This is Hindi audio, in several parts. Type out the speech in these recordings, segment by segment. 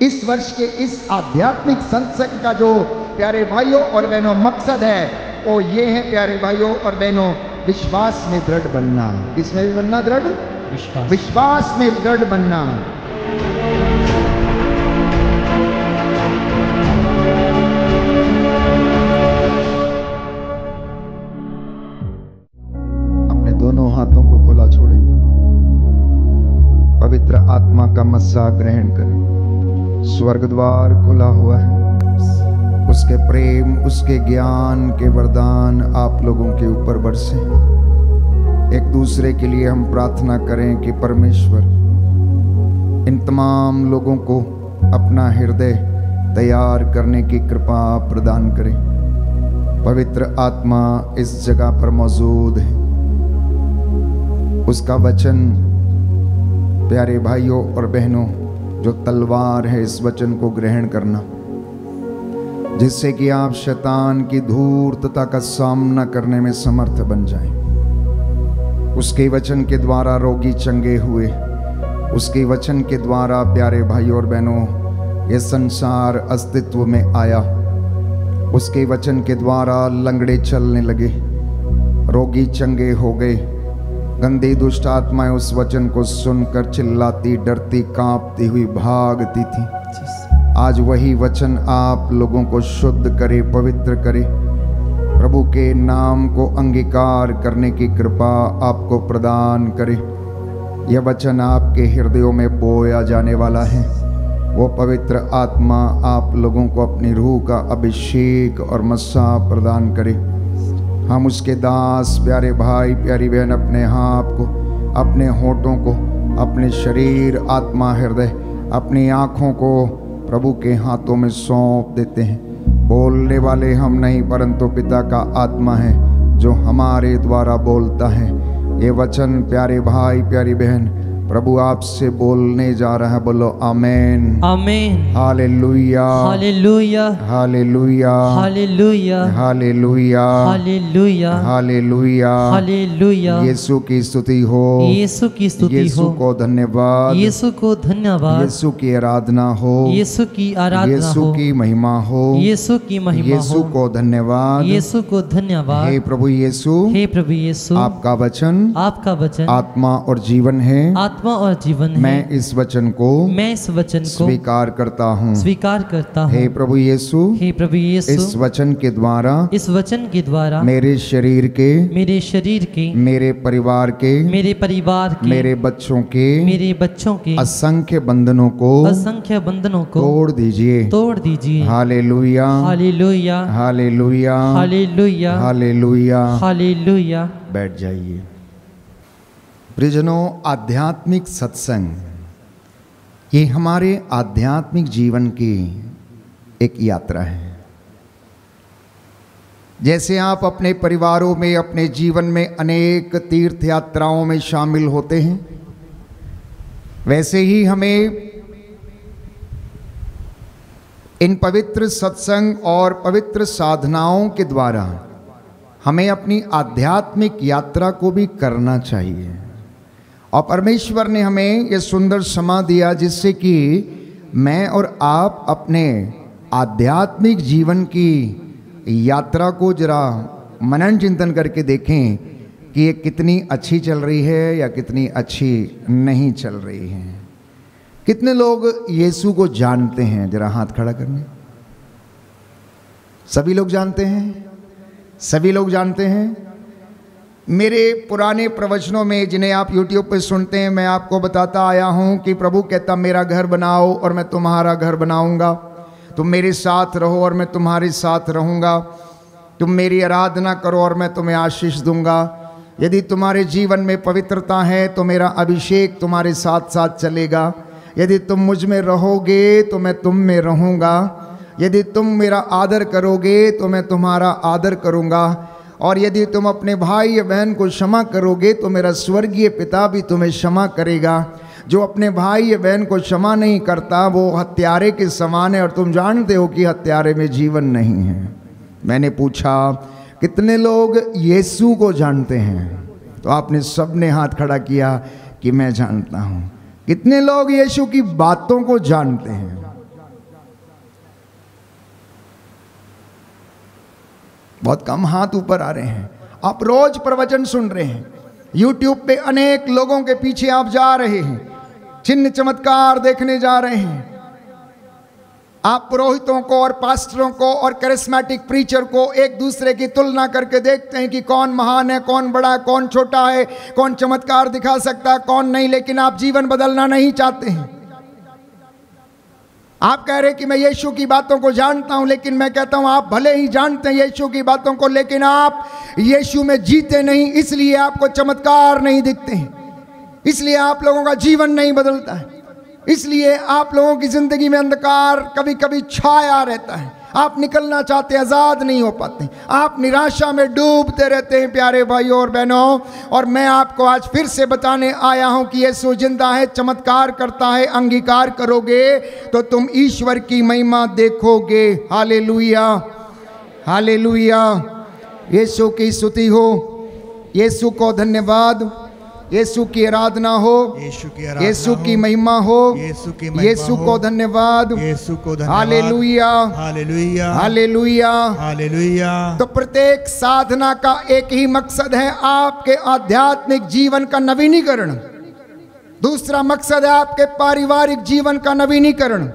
इस वर्ष के इस आध्यात्मिक सत्संग का जो प्यारे भाइयों और बहनों मकसद है वो ये है प्यारे भाइयों और बहनों, विश्वास में दृढ़ बनना। किसमें भी बनना? दृढ़ विश्वास में दृढ़ बनना। अपने दोनों हाथों को खुला छोड़ें, पवित्र आत्मा का मस्सा ग्रहण करें। स्वर्ग द्वार खुला हुआ है, उसके प्रेम, उसके ज्ञान के वरदान आप लोगों के ऊपर बरसे। एक दूसरे के लिए हम प्रार्थना करें कि परमेश्वर इन तमाम लोगों को अपना हृदय तैयार करने की कृपा प्रदान करें। पवित्र आत्मा इस जगह पर मौजूद है, उसका वचन प्यारे भाइयों और बहनों जो तलवार है, इस वचन को ग्रहण करना, जिससे कि आप शैतान की धूर्तता का सामना करने में समर्थ बन जाएं। उसके वचन के द्वारा रोगी चंगे हुए, उसके वचन के द्वारा प्यारे भाइयों और बहनों ये संसार अस्तित्व में आया। उसके वचन के द्वारा लंगड़े चलने लगे, रोगी चंगे हो गए, गंदी दुष्ट आत्माएं उस वचन को सुनकर चिल्लाती, डरती, कांपती हुई भागती थी। आज वही वचन आप लोगों को शुद्ध करे, पवित्र करे, प्रभु के नाम को अंगीकार करने की कृपा आपको प्रदान करे। यह वचन आपके हृदयों में बोया जाने वाला है। वो पवित्र आत्मा आप लोगों को अपनी रूह का अभिषेक और मस्सा प्रदान करे। हम उसके दास, प्यारे भाई, प्यारी बहन, अपने हाथ को, अपने होठों को, अपने शरीर, आत्मा, हृदय, अपनी आँखों को प्रभु के हाथों में सौंप देते हैं। बोलने वाले हम नहीं, परंतु पिता का आत्मा है जो हमारे द्वारा बोलता है। ये वचन प्यारे भाई, प्यारी बहन, प्रभु आपसे बोलने जा रहा है। बोलो amen, amen, hallelujah, hallelujah, hallelujah, hallelujah, hallelujah, hallelujah, hallelujah, hallelujah. Yeshu की स्तुति हो, यीशु की स्तुति हो, यीशु को धन्यवाद, यीशु को धन्यवाद, यीशु की आराधना हो, यीशु की आराधना, यीशु की महिमा हो, यीशु की महिमा, यीशु को धन्यवाद, यीशु को धन्यवाद। हे प्रभु यीशु, हे प्रभु यीशु, आपका वचन, आपका वचन आत्मा और जीवन है, आत्मा और जीवन है। मैं इस वचन को स्वीकार करता हूँ, स्वीकार करता हूँ। हे प्रभु यीशु, हे प्रभु यीशु, इस वचन के द्वारा, इस वचन के द्वारा मेरे शरीर के, मेरे परिवार के, मेरे बच्चों के असंख्य बंधनों को तोड़ दीजिए, तोड़ दीजिए। Hallelujah, hallelujah, hallelujah, hallelujah, hallelujah, hallelujah. बैठ जाइए। प्रियजनों, आध्यात्मिक सत्संग ये हमारे आध्यात्मिक जीवन की एक यात्रा है। जैसे आप अपने परिवारों में, अपने जीवन में अनेक तीर्थ यात्राओं में शामिल होते हैं, वैसे ही हमें इन पवित्र सत्संग और पवित्र साधनाओं के द्वारा हमें अपनी आध्यात्मिक यात्रा को भी करना चाहिए। और परमेश्वर ने हमें यह सुंदर समा दिया जिससे कि मैं और आप अपने आध्यात्मिक जीवन की यात्रा को जरा मनन चिंतन करके देखें कि ये कितनी अच्छी चल रही है या कितनी अच्छी नहीं चल रही है। कितने लोग यीशु को जानते हैं? जरा हाथ खड़ा करना। सभी लोग जानते हैं, सभी लोग जानते हैं। मेरे पुराने प्रवचनों में जिन्हें आप YouTube पे सुनते हैं, मैं आपको बताता आया हूँ कि प्रभु कहता मेरा घर बनाओ और मैं तुम्हारा घर बनाऊँगा, तुम मेरे साथ रहो और मैं तुम्हारे साथ रहूँगा, तुम मेरी आराधना करो और मैं तुम्हें आशीष दूंगा। यदि तुम्हारे जीवन में पवित्रता है तो मेरा अभिषेक तुम्हारे साथ साथ चलेगा। यदि तुम मुझ में रहोगे तो मैं तुम में रहूँगा। यदि तुम मेरा आदर करोगे तो मैं तुम्हारा आदर करूँगा। और यदि तुम अपने भाई या बहन को क्षमा करोगे तो मेरा स्वर्गीय पिता भी तुम्हें क्षमा करेगा। जो अपने भाई या बहन को क्षमा नहीं करता वो हत्यारे के समान है, और तुम जानते हो कि हत्यारे में जीवन नहीं है। मैंने पूछा कितने लोग यीशु को जानते हैं, तो आपने सबने हाथ खड़ा किया कि मैं जानता हूँ। कितने लोग यीशु की बातों को जानते हैं? बहुत कम हाथ ऊपर आ रहे हैं। आप रोज प्रवचन सुन रहे हैं, YouTube पे अनेक लोगों के पीछे आप जा रहे हैं, चिन्ह चमत्कार देखने जा रहे हैं। आप पुरोहितों को और पास्टरों को और करिस्मेटिक प्रीचर को एक दूसरे की तुलना करके देखते हैं कि कौन महान है, कौन बड़ा है, कौन छोटा है, कौन चमत्कार दिखा सकता है, कौन नहीं। लेकिन आप जीवन बदलना नहीं चाहते हैं। आप कह रहे कि मैं यीशु की बातों को जानता हूं, लेकिन मैं कहता हूं आप भले ही जानते हैं यीशु की बातों को, लेकिन आप यीशु में जीते नहीं, इसलिए आपको चमत्कार नहीं दिखते हैं, इसलिए आप लोगों का जीवन नहीं बदलता है, इसलिए आप लोगों की जिंदगी में अंधकार कभी कभी छाया रहता है। आप निकलना चाहते हैं, आजाद नहीं हो पाते, आप निराशा में डूबते रहते हैं प्यारे भाइयों और बहनों। और मैं आपको आज फिर से बताने आया हूं कि यीशु जिंदा है, चमत्कार करता है। अंगीकार करोगे तो तुम ईश्वर की महिमा देखोगे। Hallelujah, hallelujah. यीशु की स्तुति हो, यीशु को धन्यवाद, यीशु की आराधना हो, यीशु की महिमा हो, यीशु को धन्यवाद, हालेलुया, हालेलुया, हालेलुया, हालेलुया। तो प्रत्येक साधना का एक ही मकसद है, आपके आध्यात्मिक जीवन का नवीनीकरण। दूसरा मकसद है आपके पारिवारिक जीवन का नवीनीकरण।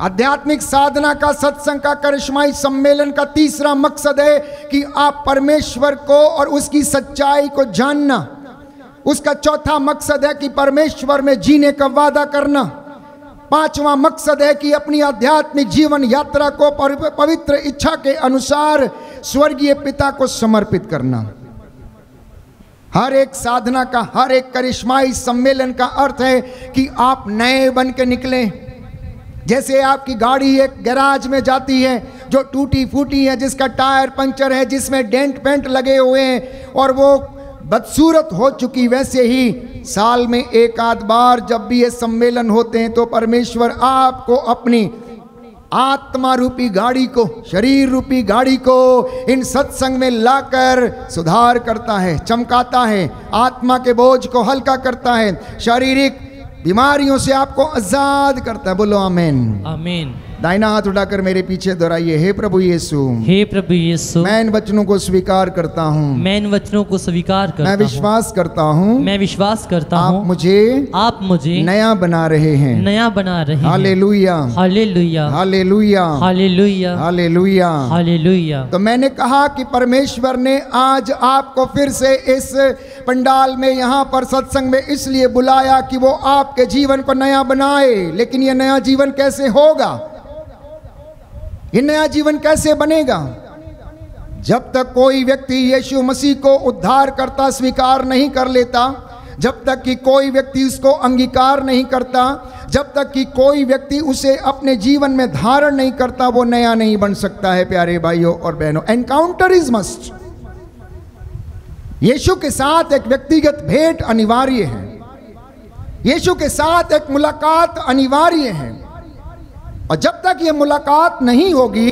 आध्यात्मिक साधना का, सत्संग का, करिश्माई सम्मेलन का तीसरा मकसद है कि आप परमेश्वर को और उसकी सच्चाई को जानना। उसका चौथा मकसद है कि परमेश्वर में जीने का वादा करना। पांचवा मकसद है कि अपनी आध्यात्मिक जीवन यात्रा को पवित्र इच्छा के अनुसार स्वर्गीय पिता को समर्पित करना। हर एक साधना का, हर एक करिश्माई सम्मेलन का अर्थ है कि आप नए बन के निकलें। जैसे आपकी गाड़ी एक गैराज में जाती है जो टूटी फूटी है, जिसका टायर पंचर है, जिसमें डेंट पेंट लगे हुए हैं और वो बदसूरत हो चुकी, वैसे ही साल में एक आध बार जब भी ये सम्मेलन होते हैं तो परमेश्वर आपको अपनी आत्मा रूपी गाड़ी को, शरीर रूपी गाड़ी को इन सत्संग में लाकर सुधार करता है, चमकाता है, आत्मा के बोझ को हल्का करता है, शारीरिक बीमारियों से आपको आजाद करता है। बोलो आमीन, आमीन। दाहिना हाथ उठाकर मेरे पीछे दोहराइए, हे प्रभु यीशु, हे प्रभु यीशु, मैं इन वचनों को स्वीकार करता हूँ, मैं इन वचनों को स्वीकार करता हूँ, मैं विश्वास करता हूँ, मैं विश्वास करता हूँ, आप मुझे नया बना रहे हैं, नया बना रहे हैं। Hallelujah, hallelujah, hallelujah, hallelujah, hallelujah, hallelujah. तो मैंने कहा कि परमेश्वर ने आज आपको फिर से इस पंडाल में, यहाँ पर सत्संग में इसलिए बुलाया कि वो आपके जीवन को नया बनाए। लेकिन ये नया जीवन कैसे होगा, ये नया जीवन कैसे बनेगा? जब तक कोई व्यक्ति यीशु मसीह को उद्धार करता स्वीकार नहीं कर लेता, जब तक कि कोई व्यक्ति उसको अंगीकार नहीं करता, जब तक कि कोई व्यक्ति उसे अपने जीवन में धारण नहीं करता, वो नया नहीं बन सकता है प्यारे भाइयों और बहनों। Encounter is must. यीशु के साथ एक व्यक्तिगत भेंट अनिवार्य है, यीशु के साथ एक मुलाकात अनिवार्य है। और जब तक ये मुलाकात नहीं होगी,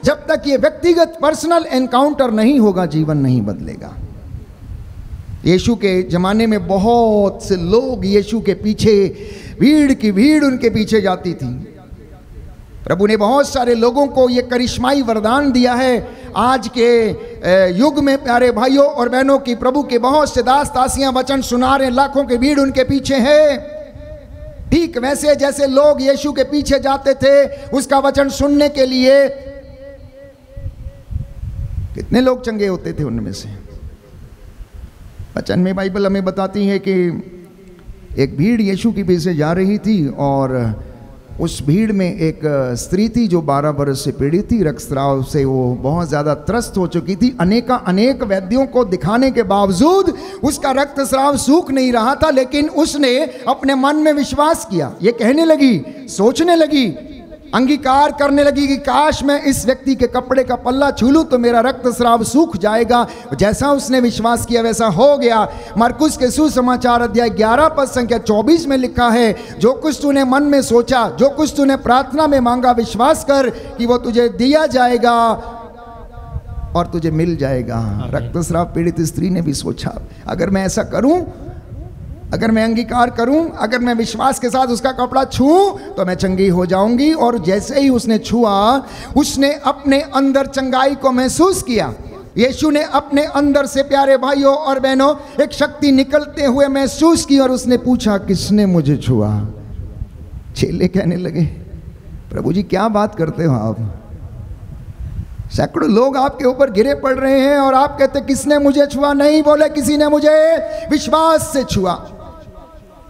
जब तक ये व्यक्तिगत पर्सनल एनकाउंटर नहीं होगा, जीवन नहीं बदलेगा। यीशु के जमाने में बहुत से लोग यीशु के पीछे, भीड़ की भीड़ उनके पीछे जाती थी। प्रभु ने बहुत सारे लोगों को ये करिश्माई वरदान दिया है। आज के युग में प्यारे भाइयों और बहनों की प्रभु के बहुत से दास दासियां वचन सुना रहे, लाखों की भीड़ उनके पीछे है। ठीक वैसे जैसे लोग यीशु के पीछे जाते थे उसका वचन सुनने के लिए, कितने लोग चंगे होते थे उनमें से। वचन में बाइबल हमें बताती है कि एक भीड़ यीशु के पीछे जा रही थी और उस भीड़ में एक स्त्री थी जो 12 वर्ष से पीड़ित थी। रक्तस्राव से वो बहुत ज़्यादा त्रस्त हो चुकी थी। अनेक वैद्यों को दिखाने के बावजूद उसका रक्तस्राव सूख नहीं रहा था, लेकिन उसने अपने मन में विश्वास किया। ये कहने लगी, सोचने लगी, अंगीकार करने लगी कि काश मैं इस व्यक्ति के कपड़े का पल्ला छू लूं तो मेरा रक्तस्राव सूख जाएगा। जैसा उसने विश्वास किया वैसा हो गया। मरकुस के सुसमाचार अध्याय 11 पद संख्या 24 में लिखा है, जो कुछ तूने मन में सोचा, जो कुछ तूने प्रार्थना में मांगा, विश्वास कर कि वो तुझे दिया जाएगा और तुझे मिल जाएगा। रक्तस्राव पीड़ित स्त्री ने भी सोचा, अगर मैं ऐसा करूं, अगर मैं अंगीकार करूं, अगर मैं विश्वास के साथ उसका कपड़ा छूं तो मैं चंगी हो जाऊंगी। और जैसे ही उसने छुआ, उसने अपने अंदर चंगाई को महसूस किया। यीशु ने अपने अंदर से, प्यारे भाइयों और बहनों, एक शक्ति निकलते हुए महसूस की और उसने पूछा, किसने मुझे छुआ? चेले कहने लगे, प्रभु जी क्या बात करते हो आप? सैकड़ों लोग आपके ऊपर गिरे पड़ रहे हैं और आप कहते किसने मुझे छुआ? नहीं, बोले किसी ने मुझे विश्वास से छुआ।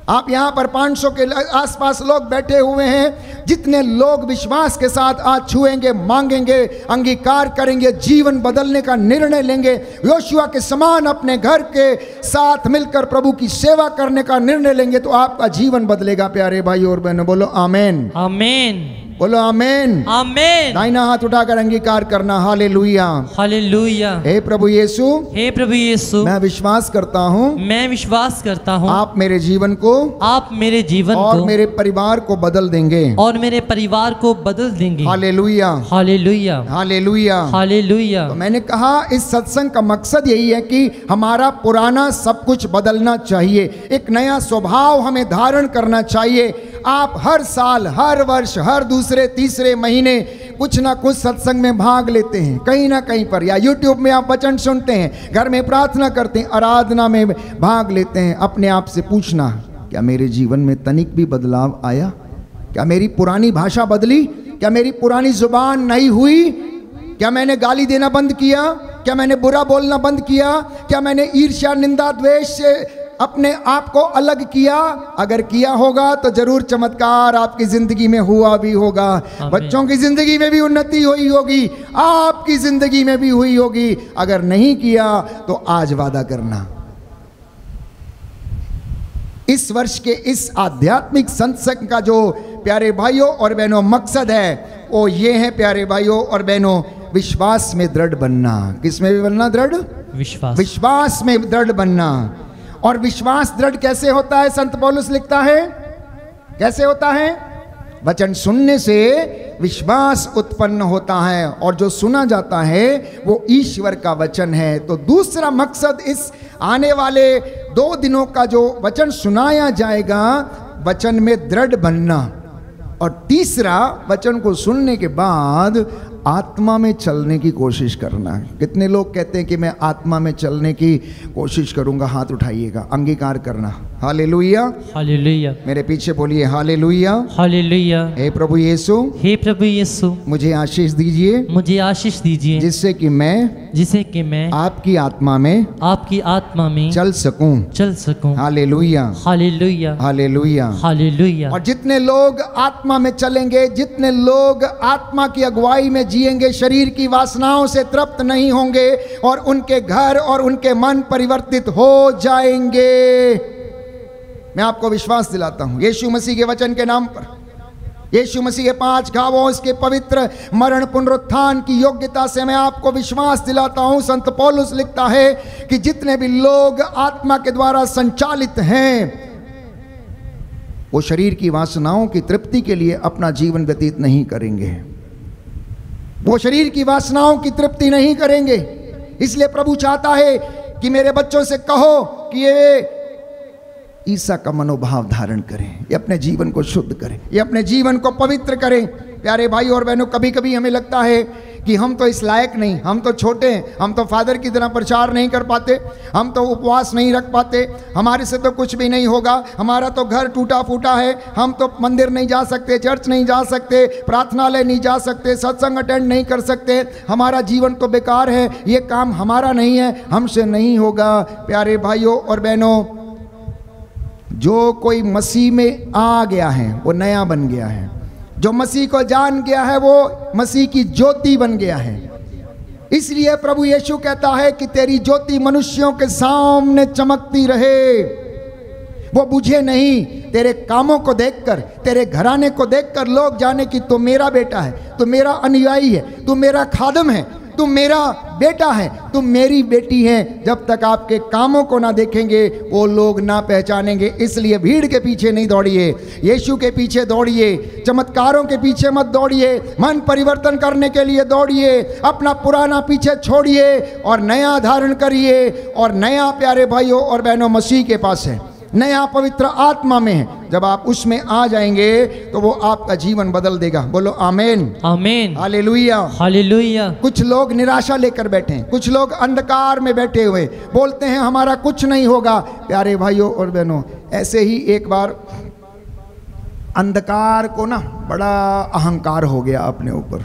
आप यहाँ पर 500 के आसपास लोग बैठे हुए हैं। जितने लोग विश्वास के साथ आज छुएंगे, मांगेंगे, अंगीकार करेंगे, जीवन बदलने का निर्णय लेंगे, योशुआ के समान अपने घर के साथ मिलकर प्रभु की सेवा करने का निर्णय लेंगे, तो आपका जीवन बदलेगा। प्यारे भाई और बहनों, बोलो आमीन, आमीन, बोलो आमीन, आमीन। दाहिना हाथ उठाकर अंगीकार करना, हालेलुया, हालेलुया। हे प्रभु यीशु, हे प्रभु यीशु, मैं विश्वास करता हूँ, मैं विश्वास करता हूँ, आप मेरे जीवन को, आप मेरे जीवन और को मेरे परिवार को बदल देंगे, और मेरे परिवार को बदल देंगे। Hallelujah, hallelujah, hallelujah, hallelujah. तो मैंने कहा इस सत्संग का मकसद यही है कि हमारा पुराना सब कुछ बदलना चाहिए, एक नया स्वभाव हमें धारण करना चाहिए। आप हर साल, हर वर्ष, हर दूसरे तीसरे महीने कुछ ना कुछ सत्संग में भाग लेते हैं, कहीं ना कहीं पर, या यूट्यूब में आप वचन सुनते हैं, घर में प्रार्थना करते हैं, आराधना में भाग लेते हैं। अपने आप से पूछना, क्या मेरे जीवन में तनिक भी बदलाव आया? क्या मेरी पुरानी भाषा बदली? क्या मेरी पुरानी जुबान नई हुई? क्या मैंने गाली देना बंद किया? क्या मैंने बुरा बोलना बंद किया? क्या मैंने ईर्ष्या, निंदा, द्वेष से अपने आप को अलग किया? अगर किया होगा तो जरूर चमत्कार आपकी जिंदगी में हुआ भी होगा। बच्चों की जिंदगी में भी उन्नति हुई होगी, आपकी जिंदगी में भी हुई होगी। अगर नहीं किया तो आज वादा करना, इस वर्ष के इस आध्यात्मिक सत्संग का जो प्यारे भाइयों और बहनों मकसद है वो ये है, प्यारे भाइयों और बहनों, विश्वास में दृढ़ बनना। किस में भी बनना? दृढ़ विश्वास, विश्वास में दृढ़ बनना। और विश्वास दृढ़ कैसे होता है? संत पौलुस लिखता है, कैसे होता है? वचन सुनने से विश्वास उत्पन्न होता है, और जो सुना जाता है वो ईश्वर का वचन है। तो दूसरा मकसद इस आने वाले 2 दिनों का जो वचन सुनाया जाएगा, वचन में दृढ़ बनना। और तीसरा, वचन को सुनने के बाद आत्मा में चलने की कोशिश करना। कितने लोग कहते हैं कि मैं आत्मा में चलने की कोशिश करूंगा? हाथ उठाइएगा, अंगीकार करना। Hallelujah, hallelujah. मेरे पीछे बोलिए, हालेलुया, हालेलुया। हे प्रभु यीशु, हे प्रभु यीशु, मुझे आशीष दीजिए, मुझे आशीष दीजिए, जिससे कि मैं आपकी आत्मा में चल सकूं। Hallelujah, hallelujah, hallelujah, hallelujah. और जितने लोग आत्मा में चलेंगे, जितने लोग आत्मा की अगुवाई में जिएंगे, शरीर की वासनाओं से तृप्त नहीं होंगे, और उनके घर और उनके मन परिवर्तित हो जाएंगे। मैं आपको विश्वास दिलाता हूं, यीशु मसीह के वचन के नाम पर, यीशु मसीह के 5 घावों, इसके पवित्र मरण पुनरुत्थान की योग्यता से मैं आपको विश्वास दिलाता हूं। संत पौलुस लिखता है कि जितने भी लोग आत्मा के द्वारा संचालित हैं, वो शरीर की वासनाओं की तृप्ति के लिए अपना जीवन व्यतीत नहीं करेंगे, वो शरीर की वासनाओं की तृप्ति नहीं करेंगे। इसलिए प्रभु चाहता है कि मेरे बच्चों से कहो कि ये ईसा का मनोभाव धारण करें, ये अपने जीवन को शुद्ध करें, ये अपने जीवन को पवित्र करें। प्यारे भाई और बहनों, कभी कभी हमें लगता है कि हम तो इस लायक नहीं, हम तो छोटे हैं, हम तो फादर की तरह प्रचार नहीं कर पाते, हम तो उपवास नहीं रख पाते, हमारे से तो कुछ भी नहीं होगा, हमारा तो घर टूटा फूटा है, हम तो मंदिर नहीं जा सकते, चर्च नहीं जा सकते, प्रार्थनालय नहीं जा सकते, सत्संग अटेंड नहीं कर सकते, हमारा जीवन तो बेकार है, ये काम हमारा नहीं है, हमसे नहीं होगा। प्यारे भाइयों और बहनों, जो कोई मसीह में आ गया है वो नया बन गया है, जो मसीह को जान गया है वो मसीह की ज्योति बन गया है। इसलिए प्रभु यीशु कहता है कि तेरी ज्योति मनुष्यों के सामने चमकती रहे, वो बुझे नहीं। तेरे कामों को देखकर, तेरे घराने को देखकर लोग जाने कि तू मेरा बेटा है, तू मेरा अनुयायी है, तू मेरा खादम है, तू मेरा बेटा है, तुम मेरी बेटी है। जब तक आपके कामों को ना देखेंगे वो लोग ना पहचानेंगे। इसलिए भीड़ के पीछे नहीं दौड़िए, यीशु के पीछे दौड़िए, चमत्कारों के पीछे मत दौड़िए, मन परिवर्तन करने के लिए दौड़िए, अपना पुराना पीछे छोड़िए और नया धारण करिए। और नया, प्यारे भाइयों और बहनों, मसीह के पास है, नया पवित्र आत्मा में है। जब आप उसमें आ जाएंगे तो वो आपका जीवन बदल देगा। बोलो आमीन, आमीन, हालेलुया, हालेलुया। कुछ लोग निराशा लेकर बैठे हैं, कुछ लोग अंधकार में बैठे हुए बोलते हैं हमारा कुछ नहीं होगा। प्यारे भाइयों और बहनों, ऐसे ही एक बार अंधकार को ना बड़ा अहंकार हो गया अपने ऊपर।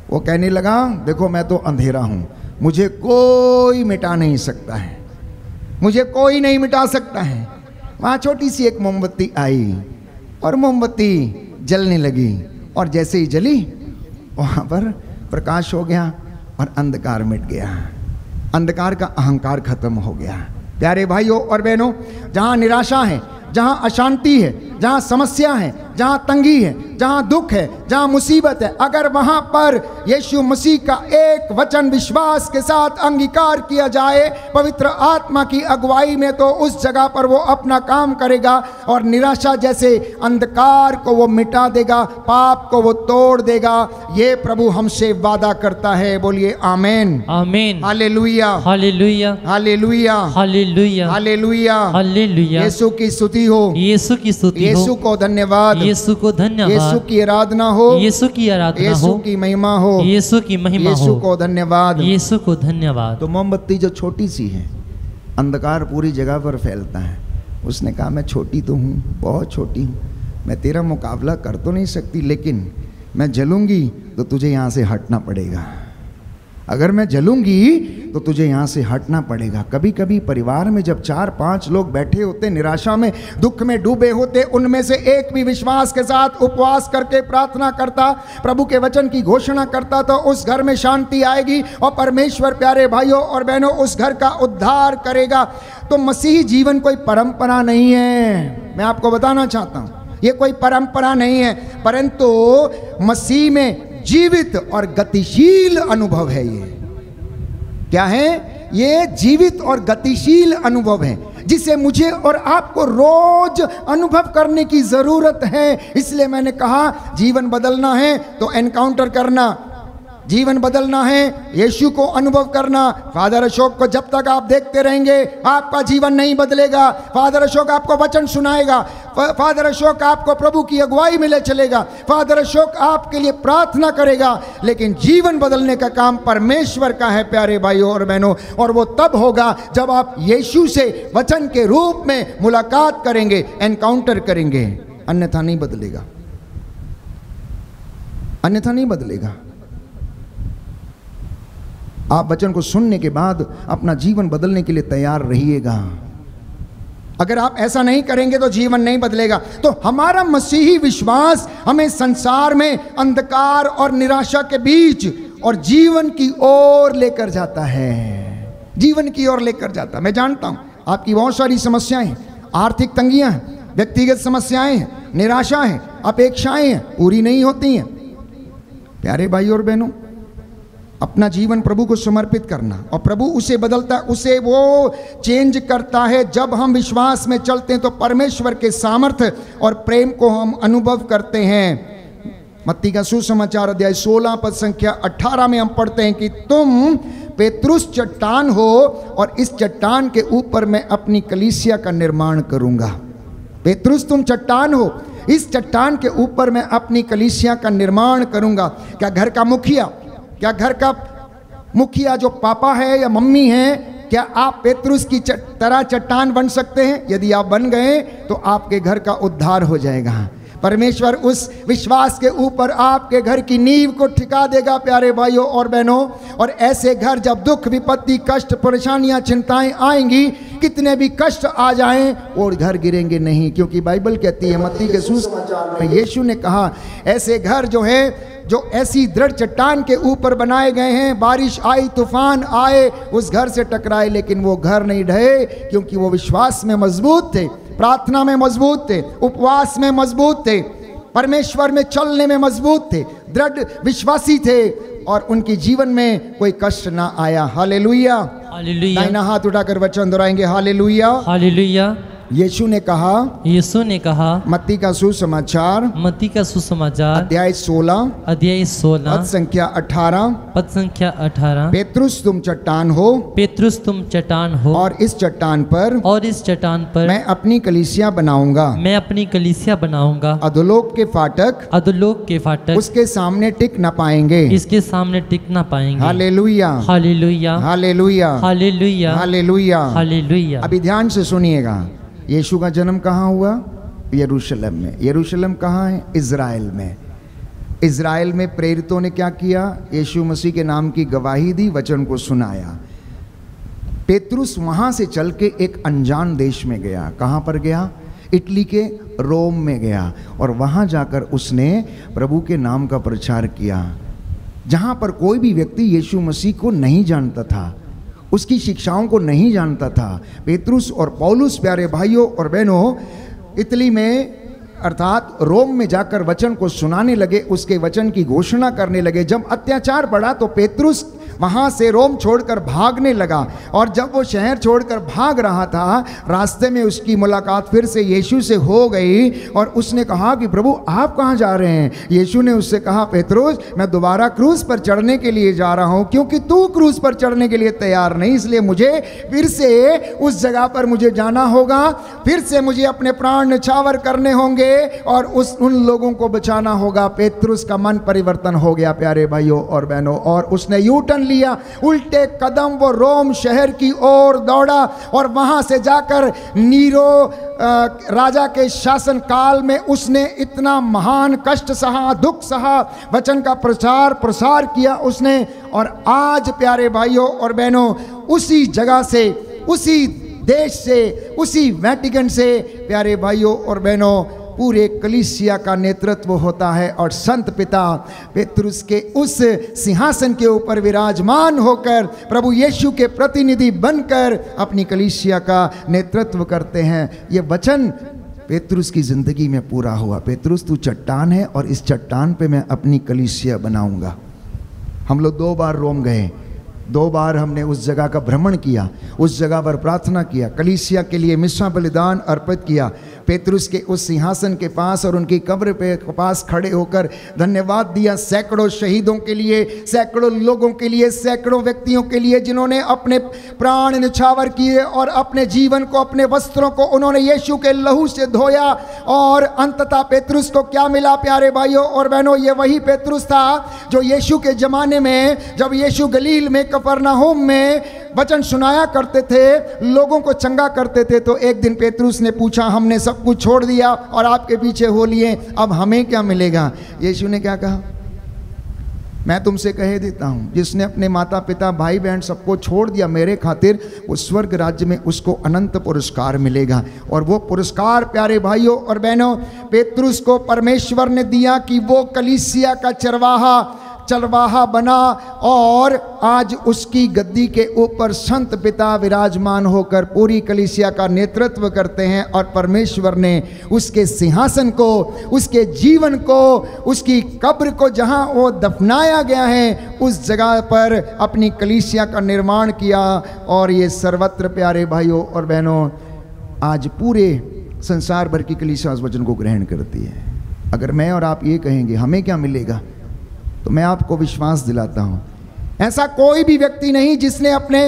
वो कहने लगा देखो मैं तो अंधेरा हूँ, मुझे कोई मिटा नहीं सकता है, मुझे कोई नहीं मिटा सकता है। वहाँ छोटी सी एक मोमबत्ती आई और मोमबत्ती जलने लगी और जैसे ही जली वहाँ पर प्रकाश हो गया और अंधकार मिट गया। अंधकार का अहंकार खत्म हो गया। प्यारे भाइयों और बहनों, जहाँ निराशा है, जहाँ अशांति है, जहाँ समस्या है, जहाँ तंगी है, जहाँ दुख है, जहाँ मुसीबत है, अगर वहाँ पर यीशु मसीह का एक वचन विश्वास के साथ अंगीकार किया जाए पवित्र आत्मा की अगुवाई में, तो उस जगह पर वो अपना काम करेगा और निराशा जैसे अंधकार को वो मिटा देगा, पाप को वो तोड़ देगा। ये प्रभु हमसे वादा करता है। बोलिए amen, amen, hallelujah, hallelujah, hallelujah, hallelujah, hallelujah, hallelujah. Yeshu की स्तुति हो, यीशु की स्तुति हो, यीशु को धन्यवाद, यीशु को धन्यवाद, यीशु की आराधना हो, यीशु की आराधना यीशु हो, की महिमा हो, यीशु की महिमा यीशु हो, को धन्यवाद। यीशु को धन्यवाद। तो मोमबत्ती जो छोटी सी है, अंधकार पूरी जगह पर फैलता है। उसने कहा मैं छोटी तो हूँ, बहुत छोटी हूँ, मैं तेरा मुकाबला कर तो नहीं सकती, लेकिन मैं जलूंगी तो तुझे यहाँ से हटना पड़ेगा। अगर मैं जलूंगी तो तुझे यहाँ से हटना पड़ेगा। कभी कभी परिवार में जब 4-5 लोग बैठे होते, निराशा में, दुख में डूबे होते, उनमें से एक भी विश्वास के साथ उपवास करके प्रार्थना करता, प्रभु के वचन की घोषणा करता, तो उस घर में शांति आएगी और परमेश्वर प्यारे भाइयों और बहनों उस घर का उद्धार करेगा। तो मसीही जीवन कोई परंपरा नहीं है, मैं आपको बताना चाहता हूँ, ये कोई परंपरा नहीं है, परंतु मसीह में जीवित और गतिशील अनुभव है। ये क्या है? ये जीवित और गतिशील अनुभव है जिसे मुझे और आपको रोज अनुभव करने की जरूरत है। इसलिए मैंने कहा जीवन बदलना है तो एनकाउंटर करना, जीवन बदलना है यीशु को अनुभव करना। फादर अशोक को जब तक आप देखते रहेंगे आपका जीवन नहीं बदलेगा। फादर अशोक आपको वचन सुनाएगा, फादर अशोक आपको प्रभु की अगुवाई में ले चलेगा, फादर अशोक आपके लिए प्रार्थना करेगा, लेकिन जीवन बदलने का काम परमेश्वर का है प्यारे भाइयों और बहनों। और वो तब होगा जब आप यीशु से वचन के रूप में मुलाकात करेंगे, एनकाउंटर करेंगे, अन्यथा नहीं बदलेगा, अन्यथा नहीं बदलेगा। आप वचन को सुनने के बाद अपना जीवन बदलने के लिए तैयार रहिएगा। अगर आप ऐसा नहीं करेंगे तो जीवन नहीं बदलेगा। तो हमारा मसीही विश्वास हमें संसार में अंधकार और निराशा के बीच और जीवन की ओर लेकर जाता है, जीवन की ओर लेकर जाता है। मैं जानता हूं आपकी बहुत सारी समस्याएं हैं, आर्थिक तंगियां हैं, व्यक्तिगत समस्याएं हैं, निराशा है, अपेक्षाएं हैं, पूरी नहीं होती हैं। प्यारे भाई और बहनों, अपना जीवन प्रभु को समर्पित करना और प्रभु उसे बदलता, उसे वो चेंज करता है। जब हम विश्वास में चलते हैं तो परमेश्वर के सामर्थ्य और प्रेम को हम अनुभव करते हैं। मत्ती का सुसमाचार अध्याय 16 पद संख्या 18 में हम पढ़ते हैं कि तुम पेत्रुस चट्टान हो और इस चट्टान के ऊपर मैं अपनी कलीसिया का निर्माण करूंगा। पेत्रुस तुम चट्टान हो, इस चट्टान के ऊपर मैं अपनी कलीसिया का निर्माण करूंगा। क्या घर का मुखिया, क्या घर का मुखिया जो पापा है या मम्मी है, क्या आप पेत्रुस की तरह चट्टान बन सकते हैं? यदि आप बन गए तो आपके घर का उद्धार हो जाएगा। परमेश्वर उस विश्वास के ऊपर आपके घर की नींव को ठिका देगा प्यारे भाइयों और बहनों। और ऐसे घर जब दुख, विपत्ति, कष्ट, परेशानियां, चिंताएं आएंगी, कितने भी कष्ट आ जाएं, वो घर गिरेंगे नहीं, क्योंकि बाइबल कहती है मत्ती के सुसमाचार में यीशु ने कहा ऐसे घर जो है, जो ऐसी दृढ़ चट्टान के ऊपर बनाए गए हैं, बारिश आई, तूफान आए, उस घर से टकराए लेकिन वो घर नहीं ढहे, क्योंकि वो विश्वास में मजबूत थे, प्रार्थना में मजबूत थे, उपवास में मजबूत थे, परमेश्वर में चलने में मजबूत थे, दृढ़ विश्वासी थे और उनके जीवन में कोई कष्ट ना आया। हालेलुया, हालेलुया, दाहिना हाथ उठाकर वचन दोहराएंगे, हालेलुया, हालेलुया। यीशु ने कहा, यीशु ने कहा, मत्ती का सुसमाचार मत्ती का सुसमाचार अध्याय 16 अध्याय 16 पद संख्या 18, पद संख्या 18, पेत्रुस तुम चट्टान हो पेत्रुस तुम चट्टान हो और इस चट्टान पर और इस चट्टान पर मैं अपनी कलीसिया बनाऊंगा, मैं अपनी कलीसिया बनाऊंगा, अधोलोक के फाटक अधोलोक के फाटक उसके सामने टिक न पाएंगे। इसके सामने टिक ना पाएंगे। Hallelujah, hallelujah, hallelujah, hallelujah, hallelujah. Hallelujah. अभी ध्यान से सुनिएगा, यीशु का जन्म कहाँ हुआ? यरूशलेम में। यरूशलेम कहाँ है? इज़राइल में। इज़राइल में प्रेरितों ने क्या किया? यीशु मसीह के नाम की गवाही दी, वचन को सुनाया। पेतरुस वहाँ से चल के एक अनजान देश में गया। कहाँ पर गया? इटली के रोम में गया और वहाँ जाकर उसने प्रभु के नाम का प्रचार किया, जहाँ पर कोई भी व्यक्ति यीशु मसीह को नहीं जानता था, उसकी शिक्षाओं को नहीं जानता था। पेतरुस और पौलुस प्यारे भाइयों और बहनों इटली में अर्थात रोम में जाकर वचन को सुनाने लगे, उसके वचन की घोषणा करने लगे। जब अत्याचार बढ़ा तो पेतरुस वहाँ से रोम छोड़कर भागने लगा और जब वो शहर छोड़कर भाग रहा था, रास्ते में उसकी मुलाकात फिर से यीशु से हो गई और उसने कहा कि प्रभु आप कहाँ जा रहे हैं? यीशु ने उससे कहा, पेतरुस मैं दोबारा क्रूस पर चढ़ने के लिए जा रहा हूँ, क्योंकि तू क्रूस पर चढ़ने के लिए तैयार नहीं, इसलिए मुझे फिर से उस जगह पर मुझे जाना होगा, फिर से मुझे अपने प्राण न्यौछावर करने होंगे और उन लोगों को बचाना होगा। पेतरुस का मन परिवर्तन हो गया प्यारे भाइयों और बहनों, और उसने यू टर्न लिया, उल्टे कदम वो रोम शहर की ओर दौड़ा और वहां से जाकर नीरो राजा के शासन काल में उसने इतना महान कष्ट सहा, दुख सहा, वचन का प्रसार किया उसने। और आज प्यारे भाइयों और बहनों उसी जगह से, उसी देश से, उसी वेटिकन से प्यारे भाइयों और बहनों पूरे कलीसिया का नेतृत्व होता है और संत पिता पेतरुस के उस सिंहासन के ऊपर विराजमान होकर प्रभु यीशु के प्रतिनिधि बनकर अपनी कलीसिया का नेतृत्व करते हैं। ये वचन पेतरुस की जिंदगी में पूरा हुआ। पेतरुस तू चट्टान है और इस चट्टान पे मैं अपनी कलीसिया बनाऊंगा। हम लोग 2 बार रोम गए, 2 बार हमने उस जगह का भ्रमण किया, उस जगह पर प्रार्थना किया, कलीसिया के लिए मिस्सा बलिदान अर्पित किया। पेतरुस के उस सिंहासन के पास और उनकी कब्र पे पास खड़े होकर धन्यवाद दिया सैकड़ों शहीदों के लिए, सैकड़ों लोगों के लिए, सैकड़ों व्यक्तियों के लिए जिन्होंने अपने प्राण न्यौछावर किए और अपने जीवन को, अपने वस्त्रों को उन्होंने यीशु के लहू से धोया। और अंततः पेतरुस को क्या मिला प्यारे भाइयों और बहनों? ये वही पेतरुस था जो यीशु के ज़माने में, जब यीशु गलील में कफरनहूम में वचन सुनाया करते थे, लोगों को चंगा करते थे, तो एक दिन पेतरुस ने पूछा, हमने सब कुछ छोड़ दिया और आपके पीछे हो लिए, अब हमें क्या मिलेगा? यीशु ने क्या कहा? मैं तुमसे कह देता हूं, जिसने अपने माता पिता भाई बहन सबको छोड़ दिया मेरे खातिर, वो स्वर्ग राज्य में उसको अनंत पुरस्कार मिलेगा। और वो पुरस्कार प्यारे भाइयों और बहनों पेतरुस को परमेश्वर ने दिया कि वो कलीसिया का चरवाहा बना और आज उसकी गद्दी के ऊपर संत पिता विराजमान होकर पूरी कलीसिया का नेतृत्व करते हैं। और परमेश्वर ने उसके सिंहासन को, उसके जीवन को, उसकी कब्र को जहां वो दफनाया गया है, उस जगह पर अपनी कलीसिया का निर्माण किया। और ये सर्वत्र प्यारे भाइयों और बहनों आज पूरे संसार भर की कलीसिया उस वचन को ग्रहण करती है। अगर मैं और आप ये कहेंगे हमें क्या मिलेगा, तो मैं आपको विश्वास दिलाता हूं, ऐसा कोई भी व्यक्ति नहीं जिसने अपने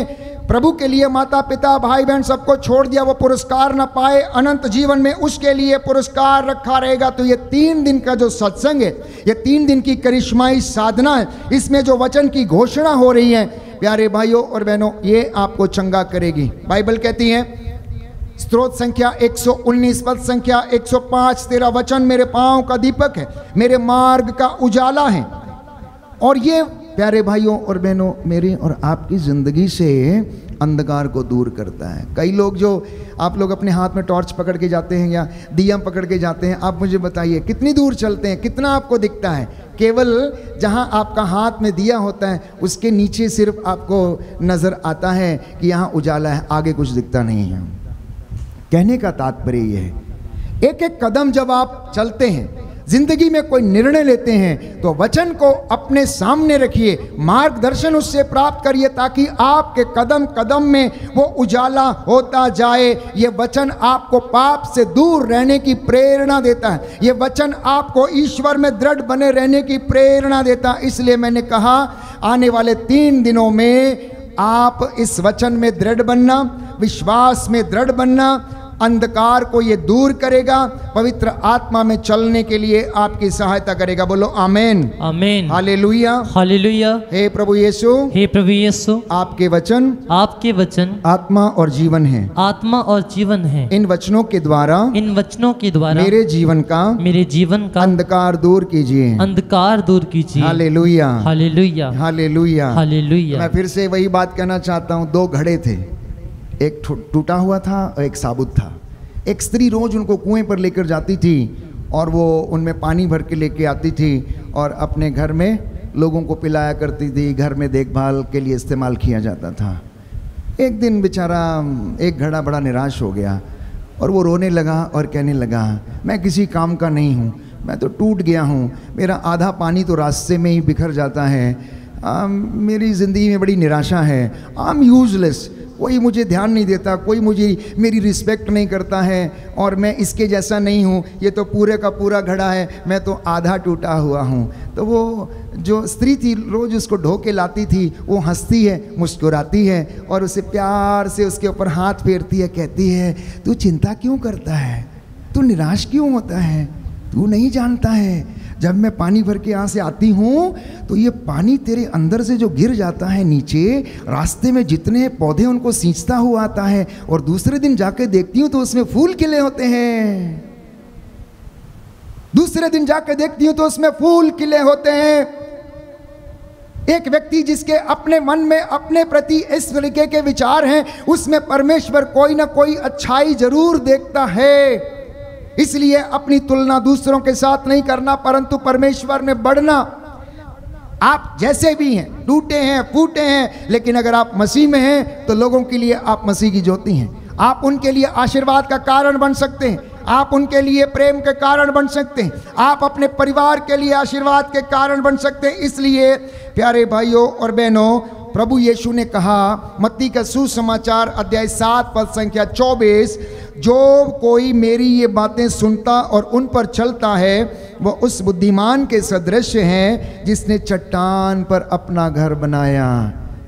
प्रभु के लिए माता पिता भाई बहन सबको छोड़ दिया वो पुरस्कार ना पाए। अनंत जीवन में उसके लिए पुरस्कार रखा रहेगा। तो ये 3 दिन का जो सत्संग है, ये 3 दिन की करिश्माई साधना है, इसमें जो वचन की घोषणा हो रही है प्यारे भाइयों और बहनों, ये आपको चंगा करेगी। बाइबल कहती है, स्तोत्र संख्या 119 पद संख्या 105, तेरा वचन मेरे पांव का दीपक है, मेरे मार्ग का उजाला है। और ये प्यारे भाइयों और बहनों मेरी और आपकी ज़िंदगी से अंधकार को दूर करता है। कई लोग, जो आप लोग अपने हाथ में टॉर्च पकड़ के जाते हैं या दिया पकड़ के जाते हैं, आप मुझे बताइए कितनी दूर चलते हैं, कितना आपको दिखता है? केवल जहां आपका हाथ में दिया होता है उसके नीचे सिर्फ आपको नज़र आता है कि यहाँ उजाला है, आगे कुछ दिखता नहीं है। कहने का तात्पर्य यह है, एक एक कदम जब आप चलते हैं, जिंदगी में कोई निर्णय लेते हैं तो वचन को अपने सामने रखिए, मार्गदर्शन उससे प्राप्त करिए, ताकि आपके कदम कदम में वो उजाला होता जाए। ये वचन आपको पाप से दूर रहने की प्रेरणा देता है, ये वचन आपको ईश्वर में दृढ़ बने रहने की प्रेरणा देता है। इसलिए मैंने कहा आने वाले 3 दिनों में आप इस वचन में दृढ़ बनना, विश्वास में दृढ़ बनना, अंधकार को ये दूर करेगा, पवित्र आत्मा में चलने के लिए आपकी सहायता करेगा। बोलो आमेन, आमेन, हालेलुया, हालेलुया। हे प्रभु यीशु, हे प्रभु यीशु, आपके वचन आत्मा और जीवन है, आत्मा और जीवन है। इन वचनों के द्वारा मेरे जीवन का अंधकार दूर कीजिए, अंधकार दूर कीजिए। Hallelujah, hallelujah, hallelujah, hallelujah. मैं फिर से वही बात कहना चाहता हूँ। 2 घड़े थे, एक टूटा हुआ था और एक साबुत था। एक स्त्री रोज उनको कुएं पर लेकर जाती थी और वो उनमें पानी भर के लेके आती थी और अपने घर में लोगों को पिलाया करती थी, घर में देखभाल के लिए इस्तेमाल किया जाता था। एक दिन बेचारा एक घड़ा बड़ा निराश हो गया और वो रोने लगा और कहने लगा, मैं किसी काम का नहीं हूँ, मैं तो टूट गया हूँ, मेरा आधा पानी तो रास्ते में ही बिखर जाता है, मेरी ज़िंदगी में बड़ी निराशा है, आई एम यूजलेस, कोई मुझे ध्यान नहीं देता, कोई मेरी रिस्पेक्ट नहीं करता है और मैं इसके जैसा नहीं हूँ, ये तो पूरे का पूरा घड़ा है, मैं तो आधा टूटा हुआ हूँ। तो वो जो स्त्री थी रोज़ उसको ढो के लाती थी, वो हंसती है, मुस्कुराती है और उसे प्यार से उसके ऊपर हाथ फेरती है, कहती है तू चिंता क्यों करता है, तू निराश क्यों होता है, तू नहीं जानता है जब मैं पानी भर के यहाँ से आती हूँ तो ये पानी तेरे अंदर से जो गिर जाता है नीचे, रास्ते में जितने पौधे उनको सींचता हुआ आता है और दूसरे दिन जाके देखती हूँ तो उसमें फूल खिले होते हैं, दूसरे दिन जाके देखती हूँ तो उसमें फूल खिले होते हैं। एक व्यक्ति जिसके अपने मन में अपने प्रति इस तरीके के विचार हैं, उसमें परमेश्वर कोई ना कोई अच्छाई जरूर देखता है। इसलिए अपनी तुलना दूसरों के साथ नहीं करना, परंतु परमेश्वर में बढ़ना। आप जैसे भी हैं, टूटे हैं, फूटे हैं, लेकिन अगर आप मसीह में हैं तो लोगों के लिए आप मसीह की ज्योति हैं। आप उनके लिए आशीर्वाद का कारण बन सकते हैं, आप उनके लिए प्रेम के कारण बन सकते हैं, आप अपने परिवार के लिए आशीर्वाद के कारण बन सकते हैं। इसलिए प्यारे भाइयों और बहनों, प्रभु यीशु ने कहा मत्ती का सुसमाचार अध्याय 7 पद संख्या 24, जो कोई मेरी ये बातें सुनता और उन पर चलता है वह उस बुद्धिमान के सदृश है जिसने चट्टान पर अपना घर बनाया।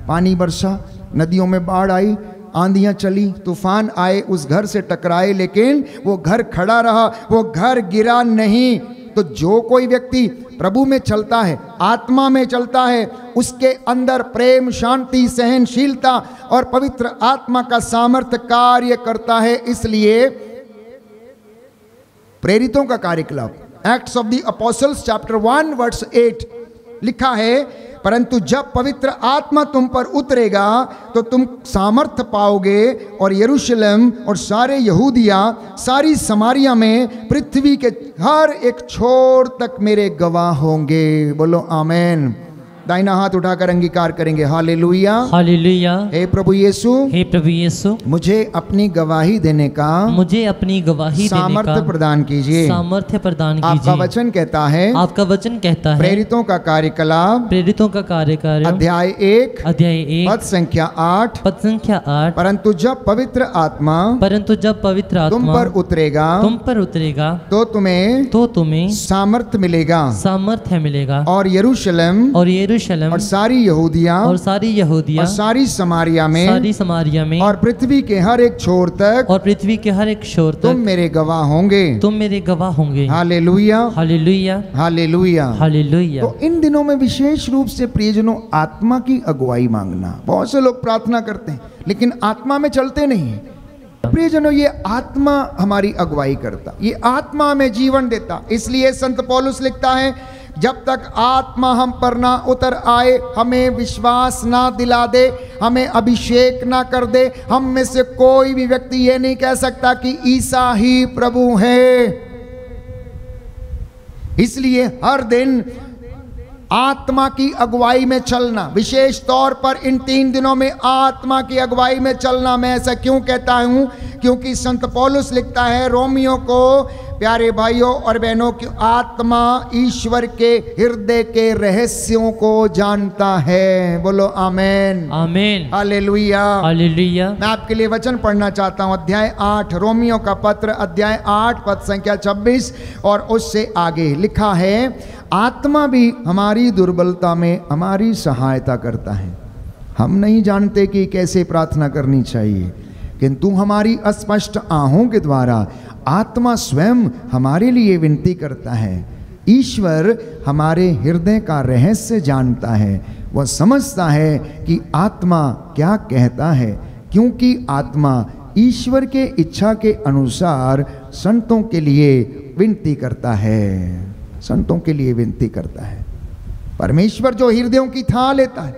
पानी बरसा, नदियों में बाढ़ आई, आंधियां चली, तूफान आए, उस घर से टकराए, लेकिन वो घर खड़ा रहा, वो घर गिरा नहीं। तो जो कोई व्यक्ति प्रभु में चलता है, आत्मा में चलता है, उसके अंदर प्रेम, शांति, सहनशीलता और पवित्र आत्मा का सामर्थ्य कार्य करता है। इसलिए प्रेरितों का कार्यकलाप, Acts of the Apostles chapter 1 verse 8 लिखा है, परंतु जब पवित्र आत्मा तुम पर उतरेगा तो तुम सामर्थ्य पाओगे और यरूशलेम और सारे यहूदिया, सारी समारिया में, पृथ्वी के हर एक छोर तक मेरे गवाह होंगे। बोलो आमेन। दाहिना हाथ उठाकर अंगीकार करेंगे, हालेलुया, हालेलुया। हे प्रभु यीशु, हे प्रभु यीशु, मुझे अपनी गवाही देने का सामर्थ्य प्रदान कीजिए, सामर्थ्य प्रदान कीजिए। आपका वचन कहता है, आपका वचन कहता है, प्रेरितों का कार्यकलाप, प्रेरितों का कार्यकाल अध्याय 1 पद संख्या 8, परंतु जब पवित्र आत्मा तुम पर उतरेगा तो तुम्हें सामर्थ्य मिलेगा और यरूशलेम और सारी यहूदिया और सारी समारिया में और पृथ्वी के हर एक छोर तक तुम मेरे गवाह होंगे। Hallelujah, hallelujah, hallelujah, hallelujah. तो इन दिनों में विशेष रूप से प्रियजनों, आत्मा की अगुवाई मांगना। बहुत से लोग प्रार्थना करते हैं लेकिन आत्मा में चलते नहीं हैं। प्रियजनों, ये आत्मा हमारी अगुवाई करता, ये आत्मा में जीवन देता। इसलिए संत पौलुस लिखता है, जब तक आत्मा हम पर ना उतर आए, हमें विश्वास ना दिला दे, हमें अभिषेक ना कर दे, हम में से कोई भी व्यक्ति ये नहीं कह सकता कि ईसा ही प्रभु है। इसलिए हर दिन आत्मा की अगुवाई में चलना, विशेष तौर पर इन 3 दिनों में आत्मा की अगुवाई में चलना। मैं ऐसा क्यों कहता हूं? क्योंकि संत पौलुस लिखता है रोमियो को, प्यारे भाइयों और बहनों की आत्मा ईश्वर के हृदय के रहस्यों को जानता है। बोलो आमेन, आमेन, हालेलुया, हालेलुया। मैं आपके लिए वचन पढ़ना चाहता हूं, अध्याय 8, रोमियो का पत्र अध्याय 8 पद संख्या 26 और उससे आगे लिखा है, आत्मा भी हमारी दुर्बलता में हमारी सहायता करता है। हम नहीं जानते कि कैसे प्रार्थना करनी चाहिए, किंतु हमारी अस्पष्ट आहों के द्वारा आत्मा स्वयं हमारे लिए विनती करता है। ईश्वर हमारे हृदय का रहस्य जानता है, वह समझता है कि आत्मा क्या कहता है, क्योंकि आत्मा ईश्वर के इच्छा के अनुसार संतों के लिए विनती करता है। संतों के लिए विनती करता है। परमेश्वर जो हृदयों की थाह लेता है,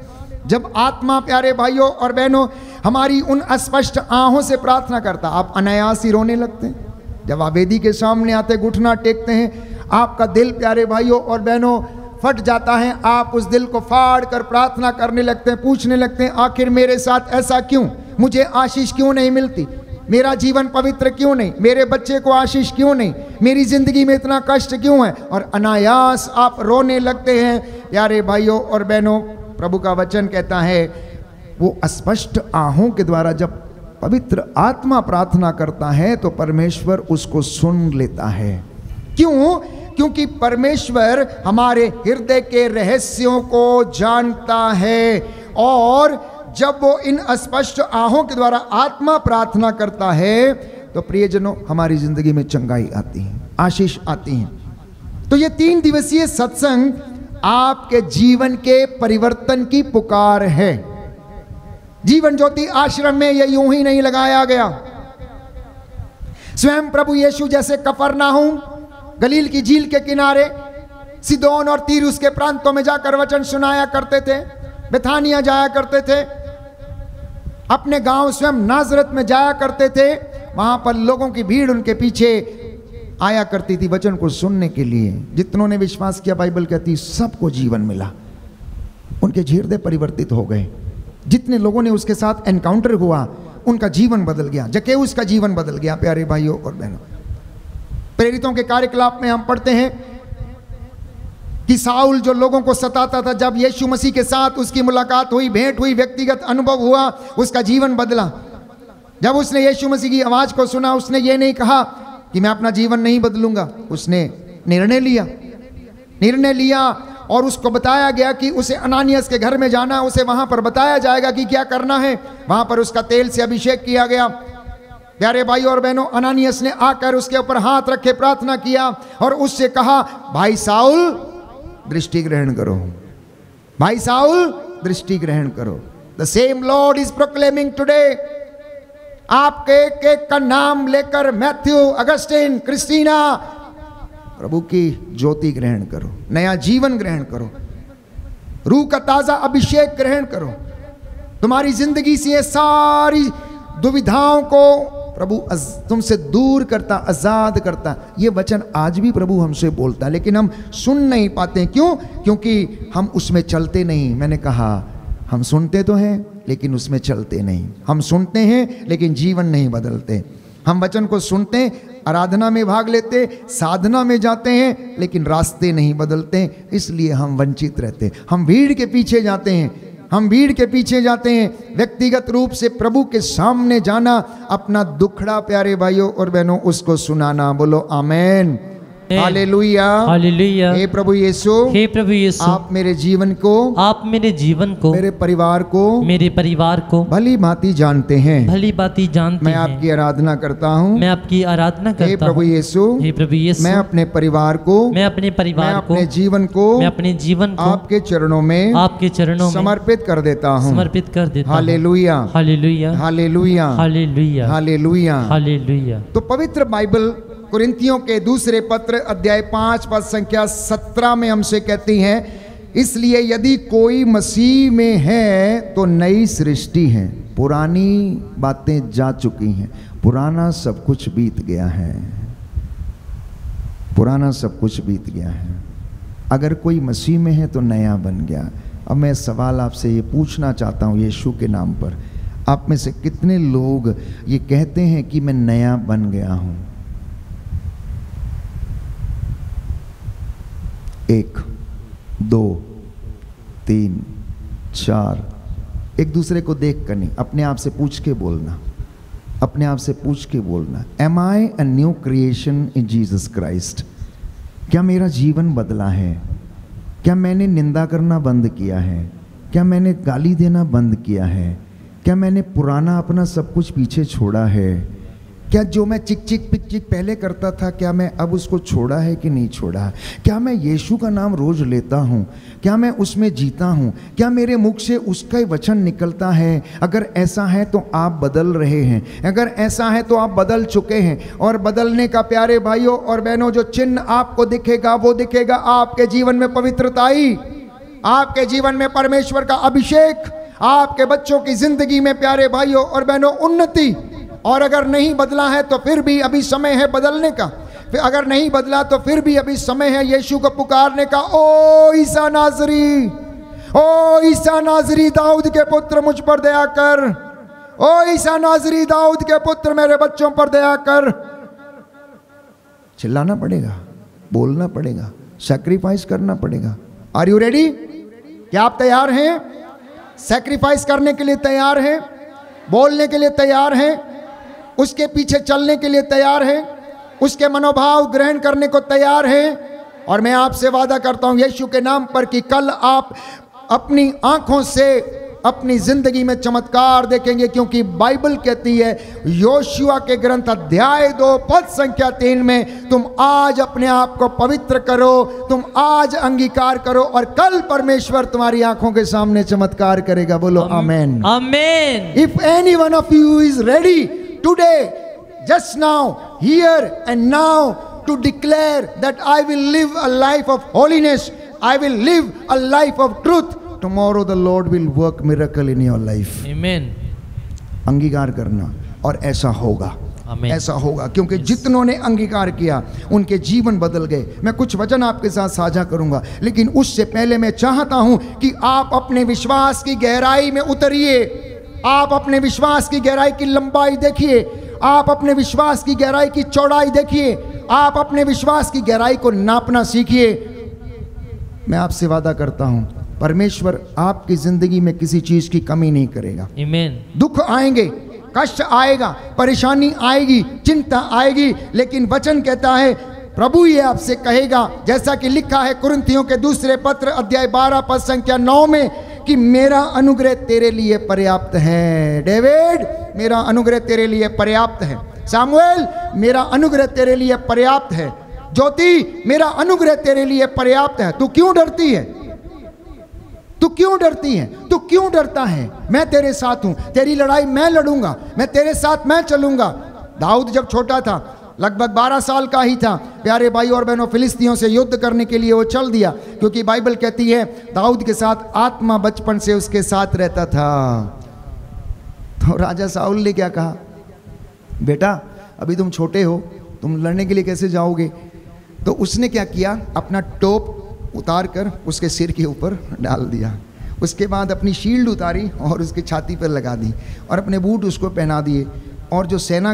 जब आत्मा प्यारे भाइयों और बहनों हमारी उन अस्पष्ट आहों से प्रार्थना करता, आप अनायास ही रोने लगते हैं। जब आप वेदी के सामने आते, घुटना टेकते हैं, आपका दिल प्यारे भाइयों और बहनों फट जाता है। आप उस दिल को फाड़ कर प्रार्थना करने लगते हैं, पूछने लगते हैं, आखिर मेरे साथ ऐसा क्यों? मुझे आशीष क्यों नहीं मिलती? मेरा जीवन पवित्र क्यों नहीं? मेरे बच्चे को आशीष क्यों नहीं? मेरी जिंदगी में इतना कष्ट क्यों है? और अनायास आप रोने लगते हैं। प्यारे भाइयों और बहनों, प्रभु का वचन कहता है, वो अस्पष्ट आहों के द्वारा जब पवित्र आत्मा प्रार्थना करता है तो परमेश्वर उसको सुन लेता है। क्यों? क्योंकि परमेश्वर हमारे हृदय के रहस्यों को जानता है, और जब वो इन अस्पष्ट आहों के द्वारा आत्मा प्रार्थना करता है तो प्रियजनों हमारी जिंदगी में चंगाई आती है, आशीष आती है। तो ये 3 दिवसीय सत्संग आपके जीवन के परिवर्तन की पुकार है। जीवन ज्योति आश्रम में यह यूं ही नहीं लगाया गया। स्वयं प्रभु यीशु जैसे कफरनाहूम, गलील की झील के किनारे, सिदोन और तीरुस के प्रांतों में जाकर वचन सुनाया करते थे, बेथानिया जाया करते थे, अपने गांव स्वयं नाजरत में जाया करते थे। वहां पर लोगों की भीड़ उनके पीछे आया करती थी वचन को सुनने के लिए। जितनों ने विश्वास किया, बाइबल कहती सबको जीवन मिला, उनके हृदय परिवर्तित हो गए। जितने लोगों ने उसके साथ एनकाउंटर हुआ उनका जीवन बदल गया, जक्केउस का जीवन बदल गया। प्यारे भाइयों और बहनों, प्रेरितों के कार्यकलाप में हम पढ़ते हैं कि साउल जो लोगों को सताता था, जब यीशु मसीह के साथ उसकी मुलाकात हुई, भेंट हुई, व्यक्तिगत अनुभव हुआ, उसका जीवन बदला। जब उसने यीशु मसीह की आवाज को सुना, उसने ये नहीं कहा कि मैं अपना जीवन नहीं बदलूंगा, उसने निर्णय लिया और उसको बताया गया कि उसे अनानियास के घर में जाना, उसे वहां पर बताया जाएगा कि क्या करना है। वहां पर उसका तेल से अभिषेक किया गया। प्यारे भाइयों और बहनों, अनानियास ने आकर उसके ऊपर हाथ रखे प्रार्थना किया और उससे कहा, भाई साउल दृष्टि ग्रहण करो, भाई साउल दृष्टि ग्रहण करो। The same Lord is proclaiming today. आपके एक का नाम लेकर मैथ्यू, अगस्टिन, क्रिस्टीना, प्रभु की ज्योति ग्रहण करो, नया जीवन ग्रहण करो, रूह का ताजा अभिषेक ग्रहण करो। तुम्हारी जिंदगी से ये सारी दुविधाओं को प्रभु तुमसे दूर करता, आजाद करता। ये वचन आज भी प्रभु हमसे बोलता है, लेकिन हम सुन नहीं पाते। क्यों? क्योंकि हम उसमें चलते नहीं। मैंने कहा, हम सुनते तो हैं लेकिन उसमें चलते नहीं। हम सुनते हैं लेकिन जीवन नहीं बदलते। हम वचन को सुनते, आराधना में भाग लेते, साधना में जाते हैं, लेकिन रास्ते नहीं बदलते, इसलिए हम वंचित रहते। हम भीड़ के पीछे जाते हैं, हम भीड़ के पीछे जाते हैं। व्यक्तिगत रूप से प्रभु के सामने जाना, अपना दुखड़ा प्यारे भाइयों और बहनों उसको सुनाना। बोलो आमेन, हालेलुया, हालेलुया। हे प्रभु यीशु, हे प्रभु यीशु, आप मेरे जीवन को, आप मेरे जीवन को, मेरे परिवार को भली भांति जानते हैं। भली भांति जानते मैं हैं। आपकी आराधना करता हूँ। मैं आपकी आराधना करता हूँ। हे प्रभु यीशु, हे प्रभु यीशु, मैं अपने परिवार को, मैं अपने परिवार को, अपने जीवन को, मैं अपने जीवन को आपके चरणों में, आपके चरणों में समर्पित कर देता हूँ। समर्पित कर देता हूँ। Hallelujah, hallelujah, hallelujah, hallelujah, hallelujah, hallelujah. तो पवित्र बाइबल कुरिन्थियों के दूसरे पत्र अध्याय 5 पद संख्या 17 में हमसे कहती है, इसलिए यदि कोई मसीह में है तो नई सृष्टि है, पुरानी बातें जा चुकी हैं, पुराना सब कुछ बीत गया है, पुराना सब कुछ बीत गया है। अगर कोई मसीह में है तो नया बन गया। अब मैं सवाल आपसे ये पूछना चाहता हूँ यीशु के नाम पर, आप में से कितने लोग ये कहते हैं कि मैं नया बन गया हूँ? 1 2 3 4, एक दूसरे को देख कर नहीं, अपने आप से पूछ के बोलना, अपने आप से पूछ के बोलना, am I a new creation in Jesus Christ? क्या मेरा जीवन बदला है? क्या मैंने निंदा करना बंद किया है? क्या मैंने गाली देना बंद किया है? क्या मैंने पुराना अपना सब कुछ पीछे छोड़ा है? क्या जो मैं चिक चिक पिक चिक पहले करता था, क्या मैं अब उसको छोड़ा है कि नहीं छोड़ा? क्या मैं यीशु का नाम रोज लेता हूँ? क्या मैं उसमें जीता हूँ? क्या मेरे मुख से उसका ही वचन निकलता है? अगर ऐसा है तो आप बदल रहे हैं, अगर ऐसा है तो आप बदल चुके हैं। और बदलने का प्यारे भाइयों और बहनों जो चिन्ह आपको दिखेगा वो दिखेगा आपके जीवन में पवित्रताई, आपके जीवन में परमेश्वर का अभिषेक, आपके बच्चों की जिंदगी में प्यारे भाइयों और बहनों उन्नति। और अगर नहीं बदला है तो फिर भी अभी समय है बदलने का, फिर अगर नहीं बदला तो फिर भी अभी समय है यीशु को पुकारने का। ओ ईसा नाजरी, ओ ईसा नाजरी दाऊद के पुत्र मुझ पर दया कर, ओ ईसा नाजरी दाऊद के पुत्र मेरे बच्चों पर दया कर। चिल्लाना पड़ेगा, बोलना पड़ेगा, सैक्रिफाइस करना पड़ेगा। Are you ready? क्या आप तैयार हैं? सैक्रिफाइस करने के लिए तैयार हैं? बोलने के लिए तैयार हैं? उसके पीछे चलने के लिए तैयार हैं? उसके मनोभाव ग्रहण करने को तैयार हैं? और मैं आपसे वादा करता हूं यीशु के नाम पर कि कल आप अपनी आंखों से अपनी जिंदगी में चमत्कार देखेंगे, क्योंकि बाइबल कहती है योशुआ के ग्रंथ अध्याय 2 पद संख्या 3 में, तुम आज अपने आप को पवित्र करो, तुम आज अंगीकार करो और कल परमेश्वर तुम्हारी आंखों के सामने चमत्कार करेगा। बोलो amen, amen. If any one of you is ready today, just now, here and now, to declare that I will live a life of holiness, I will live a life of truth, tomorrow the Lord will work miracle in your life. Amen. अंगीकार करना और ऐसा होगा, Amen. ऐसा होगा, क्योंकि जितनों ने अंगीकार किया उनके जीवन बदल गए। मैं कुछ वचन आपके साथ साझा करूंगा, लेकिन उससे पहले मैं चाहता हूं कि आप अपने विश्वास की गहराई में उतरिए, आप अपने विश्वास की गहराई की लंबाई देखिए, आप अपने विश्वास की गहराई की चौड़ाई देखिए, आप अपने विश्वास की गहराई को नापना सीखिए। मैं आपसे वादा करता हूं परमेश्वर आपकी जिंदगी में किसी चीज की कमी नहीं करेगा। आमीन। दुख आएंगे, कष्ट आएगा, परेशानी आएगी, चिंता आएगी, लेकिन वचन कहता है, प्रभु ये आपसे कहेगा, जैसा कि लिखा है कुरिन्थियों के दूसरे पत्र अध्याय 12 पद संख्या 9 में, कि मेरा अनुग्रह तेरे लिए पर्याप्त है। डेविड, मेरा अनुग्रह तेरे लिए पर्याप्त है। सामुएल, मेरा अनुग्रह तेरे लिए पर्याप्त है। ज्योति, मेरा अनुग्रह तेरे लिए पर्याप्त है। तू क्यों डरती है? तू क्यों डरती है? तू क्यों डरता है? मैं तेरे साथ हूं, तेरी लड़ाई मैं लड़ूंगा, मैं तेरे साथ मैं चलूंगा। दाऊद जब छोटा था, लगभग 12 साल का ही था, प्यारे भाई और बहनों, फिलिस्तियों से युद्ध करने के लिए वो चल दिया, क्योंकि बाइबल कहती है दाऊद के साथ आत्मा बचपन से उसके साथ रहता था। तो राजा साउल ने क्या कहा, बेटा अभी तुम छोटे हो, तुम लड़ने के लिए कैसे जाओगे? तो उसने क्या किया, अपना टोप उतार कर उसके सिर के ऊपर डाल दिया, उसके बाद अपनी शील्ड उतारी और उसकी छाती पर लगा दी, और अपने बूट उसको पहना दिए, और जो सेना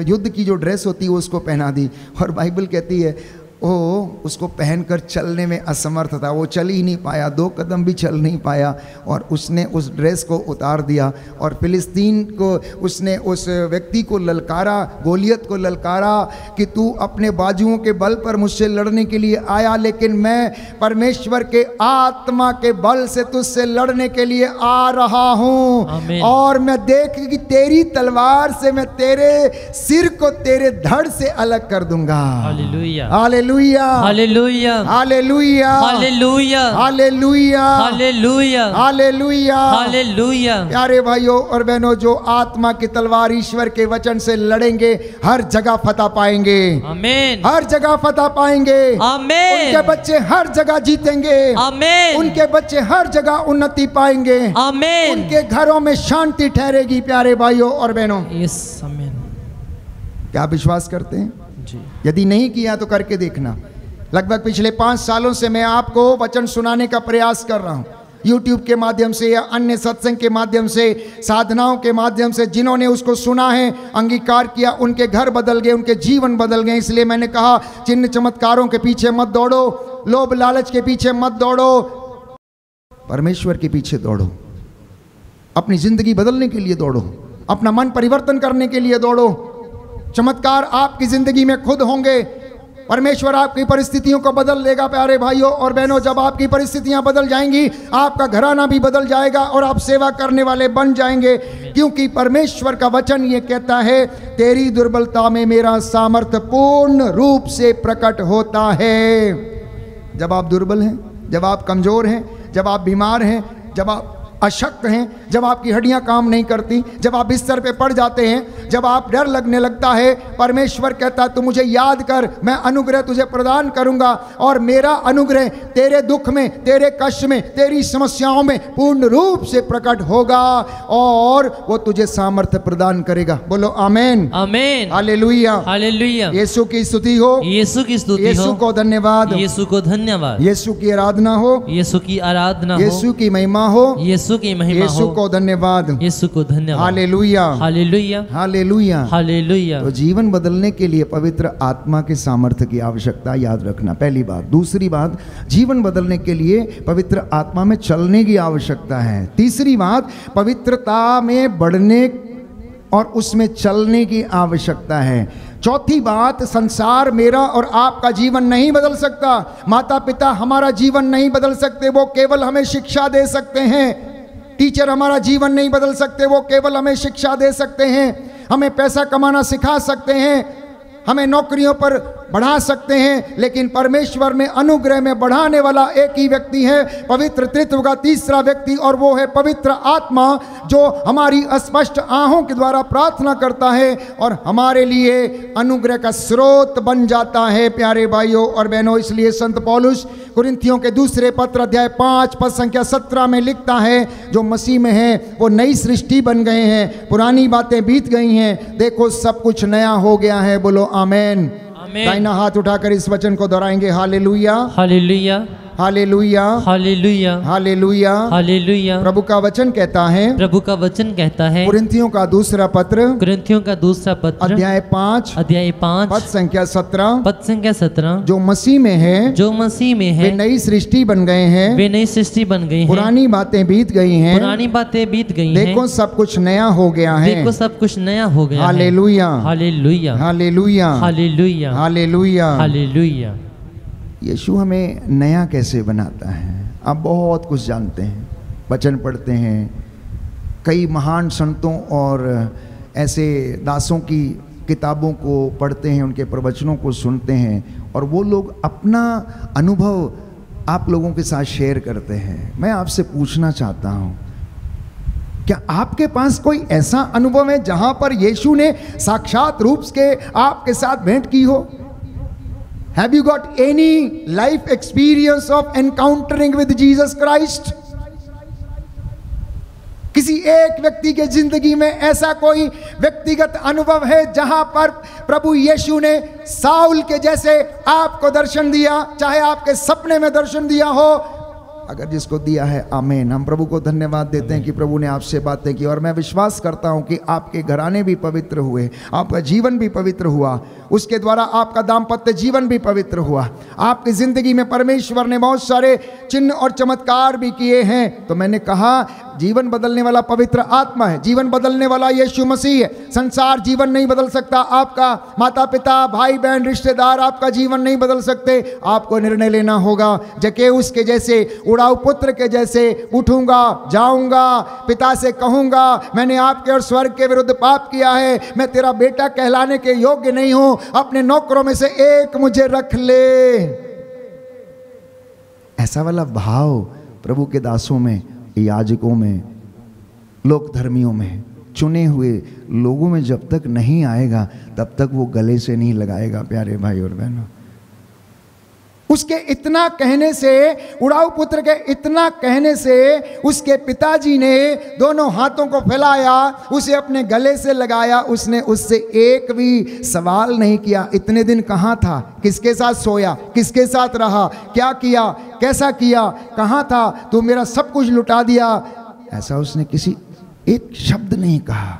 युद्ध की जो ड्रेस होती है वो उसको पहना दी। और बाइबल कहती है वो उसको पहनकर चलने में असमर्थ था, वो चल ही नहीं पाया, 2 कदम भी चल नहीं पाया, और उसने उस ड्रेस को उतार दिया और फिलिस्तीन को उसने उस व्यक्ति को ललकारा, गोलियत को ललकारा कि तू अपने बाजुओं के बल पर मुझसे लड़ने के लिए आया, लेकिन मैं परमेश्वर के आत्मा के बल से तुझसे लड़ने के लिए आ रहा हूँ, और मैं देख कि तेरी तलवार से मैं तेरे सिर को तेरे धड़ से अलग कर दूंगा। Hallelujah, hallelujah, hallelujah, hallelujah, hallelujah, hallelujah, hallelujah, hallelujah, hallelujah. प्यारे भाइयों और बहनों, जो आत्मा की तलवार ईश्वर के वचन से लड़ेंगे हर जगह फतह पाएंगे। आमीन। हर जगह फतह पाएंगे। आमीन। उनके बच्चे हर जगह जीतेंगे। आमीन। उनके बच्चे हर जगह उन्नति पाएंगे। आमीन। उनके घरों में शांति ठहरेगी। प्यारे भाइयों और बहनों, यस, आमीन। क्या विश्वास करते हैं? यदि नहीं किया तो करके देखना। लगभग पिछले 5 सालों से मैं आपको वचन सुनाने का प्रयास कर रहा हूं, YouTube के माध्यम से या अन्य सत्संग के माध्यम से, साधनाओं के माध्यम से। जिन्होंने उसको सुना है, अंगीकार किया, उनके घर बदल गए, उनके जीवन बदल गए। इसलिए मैंने कहा चिन्ह चमत्कारों के पीछे मत दौड़ो, लोभ लालच के पीछे मत दौड़ो, परमेश्वर के पीछे दौड़ो। अपनी जिंदगी बदलने के लिए दौड़ो, अपना मन परिवर्तन करने के लिए दौड़ो। चमत्कार आपकी जिंदगी में खुद होंगे। परमेश्वर आपकी परिस्थितियों को बदल देगा। प्यारे भाइयों और बहनों, जब आपकी परिस्थितियां बदल जाएंगी, आपका घराना भी बदल जाएगा और आप सेवा करने वाले बन जाएंगे, क्योंकि परमेश्वर का वचन ये कहता है, तेरी दुर्बलता में मेरा सामर्थ्य पूर्ण रूप से प्रकट होता है। जब आप दुर्बल हैं, जब आप कमजोर हैं, जब आप बीमार हैं, जब आप अशक्त हैं, जब आपकी हड्डियां काम नहीं करती, जब आप बिस्तर पे पड़ जाते हैं, जब आप डर लगने लगता है, परमेश्वर कहता है तू मुझे याद कर, मैं अनुग्रह तुझे प्रदान करूंगा और मेरा अनुग्रह तेरे दुख में, तेरे कष्ट में, तेरी समस्याओं में पूर्ण रूप से प्रकट होगा और वो तुझे सामर्थ्य प्रदान करेगा। बोलो amen, amen, hallelujah, hallelujah. Yeshu की स्तुति हो, यीशु की स्तुति हो, यीशु को धन्यवाद, यीशु को धन्यवाद, यीशु की आराधना हो, यीशु की आराधना हो, यीशु की महिमा हो, यीशु की महिमा यीशु हो, को धन्यवाद, यीशु को धन्यवाद। Hallelujah, hallelujah, hallelujah, hallelujah. तो जीवन बदलने के लिए पवित्र आत्मा के सामर्थ्य की आवश्यकता, याद रखना, पहली बात। दूसरी बात, जीवन बदलने के लिए पवित्र आत्मा में चलने की आवश्यकता है। तीसरी बात, पवित्रता में बढ़ने और उसमें चलने की आवश्यकता है। चौथी बात, संसार मेरा और आपका जीवन नहीं बदल सकता, माता पिता हमारा जीवन नहीं बदल सकते, वो केवल हमें शिक्षा दे सकते हैं। टीचर हमारा जीवन नहीं बदल सकते, वो केवल हमें शिक्षा दे सकते हैं। हमें पैसा कमाना सिखा सकते हैं, हमें नौकरियों पर बढ़ा सकते हैं, लेकिन परमेश्वर में अनुग्रह में बढ़ाने वाला एक ही व्यक्ति है, पवित्र त्रित्व का तीसरा व्यक्ति, और वो है पवित्र आत्मा, जो हमारी अस्पष्ट आहों के द्वारा प्रार्थना करता है और हमारे लिए अनुग्रह का स्रोत बन जाता है। प्यारे भाइयों और बहनों, इसलिए संत पौलुस कुरिन्थियों के दूसरे पत्र अध्याय 5 पद संख्या 17 में लिखता है, जो मसीह में है वो नई सृष्टि बन गए हैं, पुरानी बातें बीत गई हैं, देखो सब कुछ नया हो गया है। बोलो आमेन। दाहिना हाथ उठाकर इस वचन को दोहराएंगे, hallelujah, hallelujah, hallelujah, hallelujah, hallelujah, hallelujah. प्रभु का वचन कहता है, प्रभु का वचन कहता है, कुरिन्थियों का दूसरा पत्र, कुरिन्थियों का दूसरा पत्र अध्याय 5 पद संख्या 17, जो मसीह में है, जो मसीह में है, वे नई सृष्टि बन गए हैं, वे नई सृष्टि बन गई हैं, पुरानी बातें बीत गई हैं, पुरानी बातें बीत गई हैं, देखो सब कुछ नया हो गया है, देखो सब कुछ नया हो गया है। Hallelujah, hallelujah, hallelujah, hallelujah, hallelujah, hallelujah. Yeshu हमें नया कैसे बनाता है? आप बहुत कुछ जानते हैं, वचन पढ़ते हैं, कई महान संतों और ऐसे दासों की किताबों को पढ़ते हैं, उनके प्रवचनों को सुनते हैं, और वो लोग अपना अनुभव आप लोगों के साथ शेयर करते हैं। मैं आपसे पूछना चाहता हूँ, क्या आपके पास कोई ऐसा अनुभव है जहां पर यीशु ने साक्षात रूप से आपके साथ भेंट की हो? Have you got any life experience of encountering with Jesus Christ? किसी एक व्यक्ति के जिंदगी में ऐसा कोई व्यक्तिगत अनुभव है जहां पर प्रभु यीशु ने साउल के जैसे आपको दर्शन दिया, चाहे आपके सपने में दर्शन दिया हो? अगर जिसको दिया है, आमीन। हम प्रभु को धन्यवाद देते हैं कि प्रभु ने आपसे बातें की, और मैं विश्वास करता हूं कि आपके घराने भी पवित्र हुए, आपका जीवन भी पवित्र हुआ, उसके द्वारा आपका दाम्पत्य जीवन भी पवित्र हुआ, आपकी जिंदगी में परमेश्वर ने बहुत सारे चिन्ह और चमत्कार भी किए हैं। तो मैंने कहा, जीवन बदलने वाला पवित्र आत्मा है, जीवन बदलने वाला यीशु मसीह है। संसार जीवन नहीं बदल सकता, आपका माता पिता, भाई बहन, रिश्तेदार आपका जीवन नहीं बदल सकते। आपको निर्णय लेना होगा, जक्कैऊस के जैसे, उड़ाऊ पुत्र के जैसे, उठूंगा, जाऊंगा, पिता से कहूंगा मैंने आपके और स्वर्ग के विरुद्ध पाप किया है, मैं तेरा बेटा कहलाने के योग्य नहीं हूं, अपने नौकरों में से एक मुझे रख ले। ऐसा वाला भाव प्रभु के दासों में, याजकों में, लोक धर्मियों में, चुने हुए लोगों में जब तक नहीं आएगा तब तक वो गले से नहीं लगाएगा। प्यारे भाई और बहनों, उसके इतना कहने से, उड़ाऊ पुत्र के इतना कहने से उसके पिताजी ने दोनों हाथों को फैलाया, उसे अपने गले से लगाया, उसने उससे एक भी सवाल नहीं किया, इतने दिन कहाँ था, किसके साथ सोया, किसके साथ रहा, क्या किया, कैसा किया, कहाँ था, तू मेरा सब कुछ लुटा दिया। ऐसा उसने किसी एक शब्द नहीं कहा।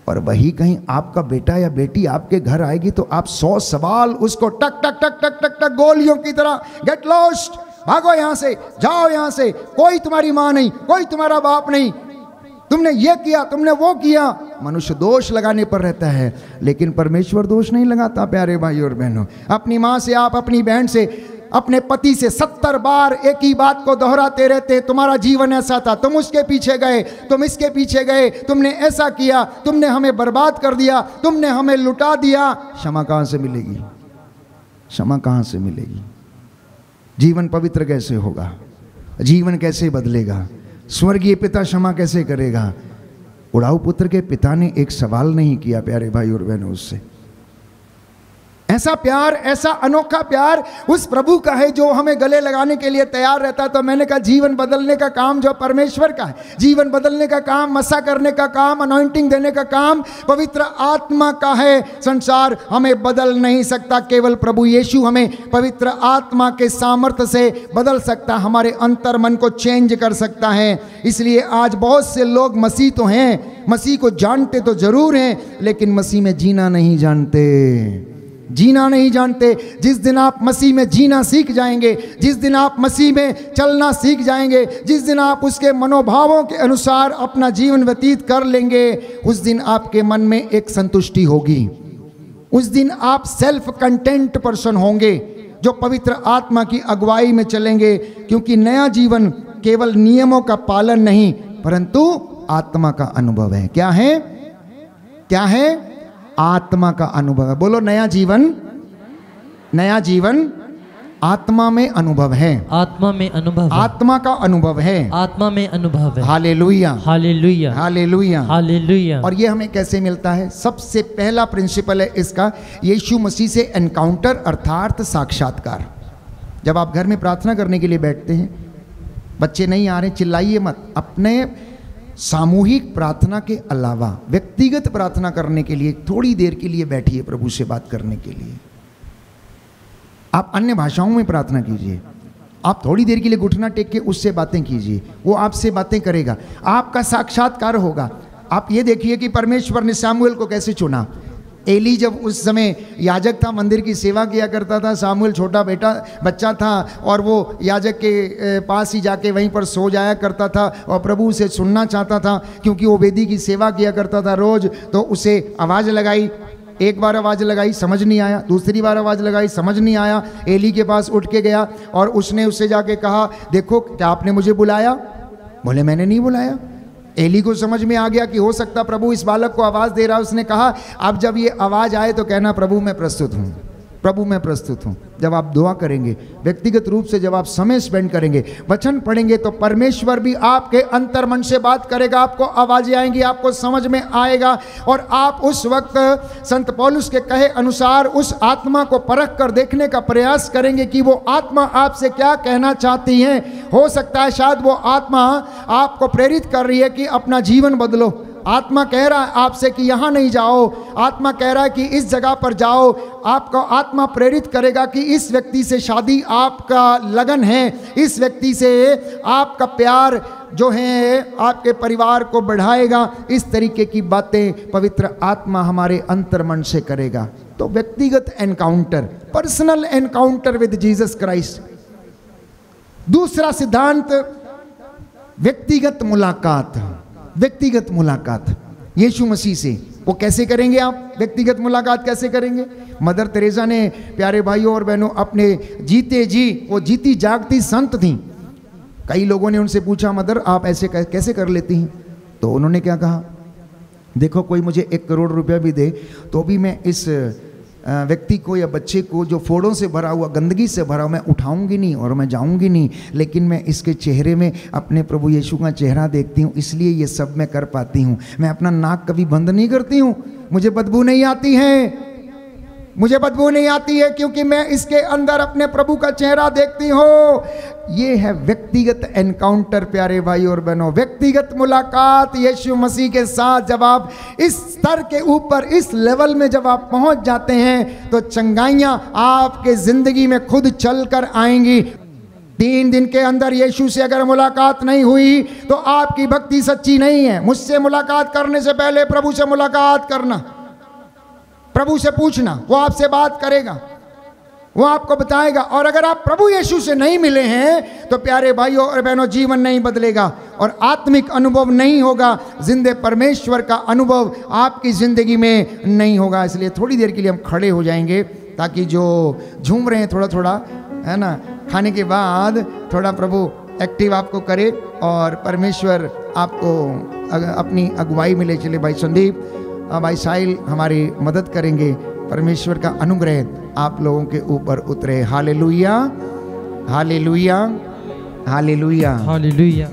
और वही कहीं आपका बेटा या बेटी आपके घर आएगी तो आप 100 सवाल उसको टक टक टक टक टक टक गोलियों की तरह, गेट लॉस्ट, भागो यहां से, जाओ यहां से, कोई तुम्हारी मां नहीं, कोई तुम्हारा बाप नहीं, तुमने ये किया, तुमने वो किया। मनुष्य दोष लगाने पर रहता है, लेकिन परमेश्वर दोष नहीं लगाता। प्यारे भाई और बहनों, अपनी माँ से, आप अपनी बहन से, अपने पति से 70 बार एक ही बात को दोहराते रहते, तुम्हारा जीवन ऐसा था, तुम उसके पीछे गए, तुम इसके पीछे गए, तुमने ऐसा किया, तुमने हमें बर्बाद कर दिया, तुमने हमें लुटा दिया। क्षमा कहाँ से मिलेगी? क्षमा कहाँ से मिलेगी? जीवन पवित्र कैसे होगा? जीवन कैसे बदलेगा? स्वर्गीय पिता क्षमा कैसे करेगा? उड़ाऊ पुत्र के पिता ने एक सवाल नहीं किया प्यारे भाई और बहनों उससे। ऐसा प्यार, ऐसा अनोखा प्यार उस प्रभु का है जो हमें गले लगाने के लिए तैयार रहता है। तो मैंने कहा जीवन बदलने का काम जो परमेश्वर का है, जीवन बदलने का काम, मसा करने का काम, अनॉइंटिंग देने का काम पवित्र आत्मा का है। संसार हमें बदल नहीं सकता, केवल प्रभु यीशु हमें पवित्र आत्मा के सामर्थ्य से बदल सकता, हमारे अंतर मन को चेंज कर सकता है। इसलिए आज बहुत से लोग मसीह तो हैं, मसीह को जानते तो जरूर हैं, लेकिन मसीह में जीना नहीं जानते, जीना नहीं जानते। जिस दिन आप मसीह में जीना सीख जाएंगे, जिस दिन आप मसीह में चलना सीख जाएंगे, जिस दिन आप उसके मनोभावों के अनुसार अपना जीवन व्यतीत कर लेंगे, उस दिन आपके मन में एक संतुष्टि होगी। उस दिन आप सेल्फ कंटेंट पर्सन होंगे जो पवित्र आत्मा की अगुवाई में चलेंगे, क्योंकि नया जीवन केवल नियमों का पालन नहीं परंतु आत्मा का अनुभव है। क्या है? क्या है? आत्मा का अनुभव है। बोलो नया जीवन, नया जीवन आत्मा में अनुभव है, आत्मा में अनुभव है, आत्मा का अनुभव है, आत्मा में अनुभव है। Hallelujah, hallelujah, hallelujah, hallelujah. और ये हमें कैसे मिलता है? सबसे पहला प्रिंसिपल है इसका, यीशु मसीह से एनकाउंटर अर्थात साक्षात्कार। जब आप घर में प्रार्थना करने के लिए बैठते हैं, बच्चे नहीं आ रहे, चिल्लाइए मत। अपने सामूहिक प्रार्थना के अलावा व्यक्तिगत प्रार्थना करने के लिए थोड़ी देर के लिए बैठिए, प्रभु से बात करने के लिए। आप अन्य भाषाओं में प्रार्थना कीजिए, आप थोड़ी देर के लिए घुटना टेक के उससे बातें कीजिए, वो आपसे बातें करेगा, आपका साक्षात्कार होगा। आप ये देखिए कि परमेश्वर ने सामुएल को कैसे चुना। एली जब उस समय याजक था, मंदिर की सेवा किया करता था, सामुएल छोटा बच्चा था और वो याजक के पास ही जाके वहीं पर सो जाया करता था और प्रभु उसे सुनना चाहता था, क्योंकि वो वेदी की सेवा किया करता था रोज। तो उसे आवाज़ लगाई, एक बार आवाज़ लगाई, समझ नहीं आया, दूसरी बार आवाज़ लगाई, समझ नहीं आया। एली के पास उठ के गया और उसने उससे जाके कहा, देखो क्या आपने मुझे बुलाया? बोले मैंने नहीं बुलाया। एली को समझ में आ गया कि हो सकता प्रभु इस बालक को आवाज़ दे रहा है। उसने कहा, अब जब ये आवाज़ आए तो कहना प्रभु मैं प्रस्तुत हूँ, प्रभु मैं प्रस्तुत हूँ। जब आप दुआ करेंगे, व्यक्तिगत रूप से जब आप समय स्पेंड करेंगे, वचन पढ़ेंगे, तो परमेश्वर भी आपके अंतर मन से बात करेगा, आपको आवाज़ें आएंगी, आपको समझ में आएगा और आप उस वक्त संत पौलुस के कहे अनुसार उस आत्मा को परख कर देखने का प्रयास करेंगे कि वो आत्मा आपसे क्या कहना चाहती है। हो सकता है शायद वो आत्मा आपको प्रेरित कर रही है कि अपना जीवन बदलो। आत्मा कह रहा है आपसे कि यहाँ नहीं जाओ, आत्मा कह रहा है कि इस जगह पर जाओ। आपको आत्मा प्रेरित करेगा कि इस व्यक्ति से शादी आपका लगन है, इस व्यक्ति से आपका प्यार जो है आपके परिवार को बढ़ाएगा। इस तरीके की बातें पवित्र आत्मा हमारे अंतर्मन से करेगा। तो व्यक्तिगत encounter, personal encounter with Jesus Christ. दूसरा सिद्धांत, व्यक्तिगत मुलाकात। व्यक्तिगत मुलाकात यीशु मसीह से वो कैसे करेंगे? आप व्यक्तिगत मुलाकात कैसे करेंगे? मदर तेरेसा ने प्यारे भाइयों और बहनों अपने जीते जी, वो जीती जागती संत थी। कई लोगों ने उनसे पूछा, मदर आप ऐसे कैसे कर लेती हैं? तो उन्होंने क्या कहा, देखो कोई मुझे 1 करोड़ रुपया भी दे तो भी मैं इस व्यक्ति को या बच्चे को जो फोड़ों से भरा हुआ, गंदगी से भरा हुआ, मैं उठाऊंगी नहीं और मैं जाऊंगी नहीं, लेकिन मैं इसके चेहरे में अपने प्रभु यीशु का चेहरा देखती हूँ, इसलिए ये सब मैं कर पाती हूँ। मैं अपना नाक कभी बंद नहीं करती हूँ, मुझे बदबू नहीं आती है, मुझे बदबू नहीं आती है, क्योंकि मैं इसके अंदर अपने प्रभु का चेहरा देखती हूँ। ये है व्यक्तिगत एनकाउंटर प्यारे भाई और बहनों, व्यक्तिगत मुलाकात यीशु मसीह के साथ। जब आप इस स्तर के ऊपर, इस लेवल में जब आप पहुंच जाते हैं, तो चंगाइयाँ आपके जिंदगी में खुद चल कर आएंगी। 3 दिन के अंदर यीशु से अगर मुलाकात नहीं हुई तो आपकी भक्ति सच्ची नहीं है। मुझसे मुलाकात करने से पहले प्रभु से मुलाकात करना, प्रभु से पूछना, वो आपसे बात करेगा, वो आपको बताएगा। और अगर आप प्रभु यीशु से नहीं मिले हैं तो प्यारे भाइयों और बहनों, जीवन नहीं बदलेगा और आत्मिक अनुभव नहीं होगा, जिंदे परमेश्वर का अनुभव आपकी ज़िंदगी में नहीं होगा। इसलिए थोड़ी देर के लिए हम खड़े हो जाएंगे ताकि जो झूम रहे हैं थोड़ा थोड़ा, है ना, खाने के बाद थोड़ा प्रभु एक्टिव आपको करे और परमेश्वर आपको अपनी अगुवाई में ले चले। भाई संदीप, भाई साहिल हमारी मदद करेंगे। परमेश्वर का अनुग्रह आप लोगों के ऊपर उतरे। Hallelujah, hallelujah, hallelujah, hallelujah.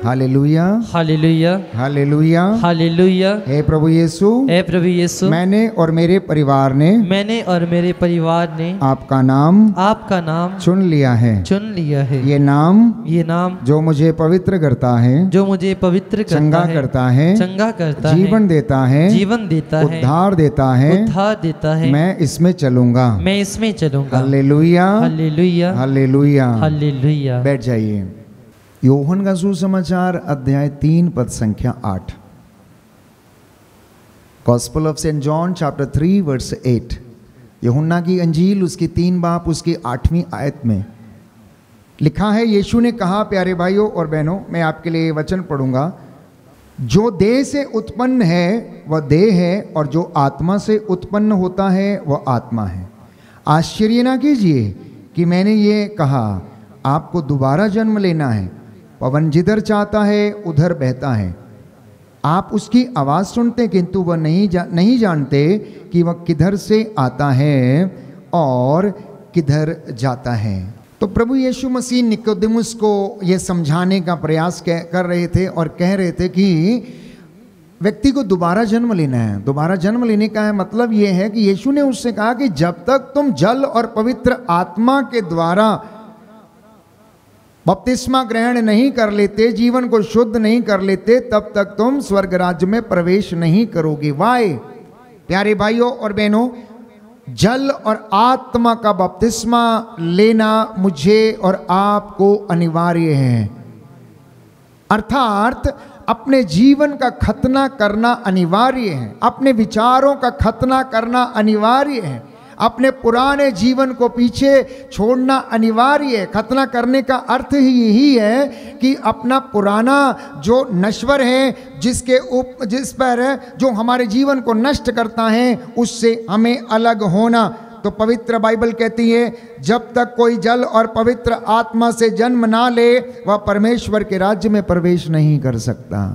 Hallelujah, hallelujah, hallelujah. Hallelujah. हे प्रभु यीशु, हे प्रभु यीशु, मैंने और मेरे परिवार ने मैंने और मेरे परिवार ने आपका नाम चुन लिया है। चुन लिया है। ये नाम जो मुझे पवित्र करता है, जो मुझे पवित्र चंगा करता है, चंगा करता है, जीवन देता है, जीवन देता है, उद्धार देता है, उद्धार देता है। मैं इसमें चलूंगा, मैं इसमें चलूंगा। Hallelujah, hallelujah, hallelujah. हालेलुया। बैठ जाइए। यूहन्ना का सुसमाचार अध्याय 3 पद संख्या 8। Gospel of Saint John chapter 3 verse 8। यूहन्ना की अंजील उसकी 3 बाब उसकी 8वीं आयत में लिखा है, यीशु ने कहा, प्यारे भाइयों और बहनों, मैं आपके लिए वचन पढ़ूंगा। जो देह से उत्पन्न है वह देह है, और जो आत्मा से उत्पन्न होता है वह आत्मा है। आश्चर्य ना कीजिए कि मैंने ये कहा, आपको दोबारा जन्म लेना है। पवन जिधर चाहता है उधर बहता है। आप उसकी आवाज़ सुनते किंतु वह नहीं जानते कि वह किधर से आता है और किधर जाता है। तो प्रभु यीशु मसीह निकोदेमुस को यह समझाने का प्रयास कर रहे थे और कह रहे थे कि व्यक्ति को दोबारा जन्म लेना है। दोबारा जन्म लेने का मतलब यह है कि यीशु ने उससे कहा कि जब तक तुम जल और पवित्र आत्मा के द्वारा बपतिस्मा ग्रहण नहीं कर लेते, जीवन को शुद्ध नहीं कर लेते, तब तक तुम स्वर्ग राज्य में प्रवेश नहीं करोगे। वाय प्यारे भाइयों और बहनों, जल और आत्मा का बपतिस्मा लेना मुझे और आपको अनिवार्य है। अर्थात अपने जीवन का खतना करना अनिवार्य है, अपने विचारों का खतना करना अनिवार्य है, अपने पुराने जीवन को पीछे छोड़ना अनिवार्य है। खतना करने का अर्थ ही यही है कि अपना पुराना जो नश्वर है, जिस पर जो हमारे जीवन को नष्ट करता है, उससे हमें अलग होना। तो पवित्र बाइबल कहती है, जब तक कोई जल और पवित्र आत्मा से जन्म ना ले वह परमेश्वर के राज्य में प्रवेश नहीं कर सकता।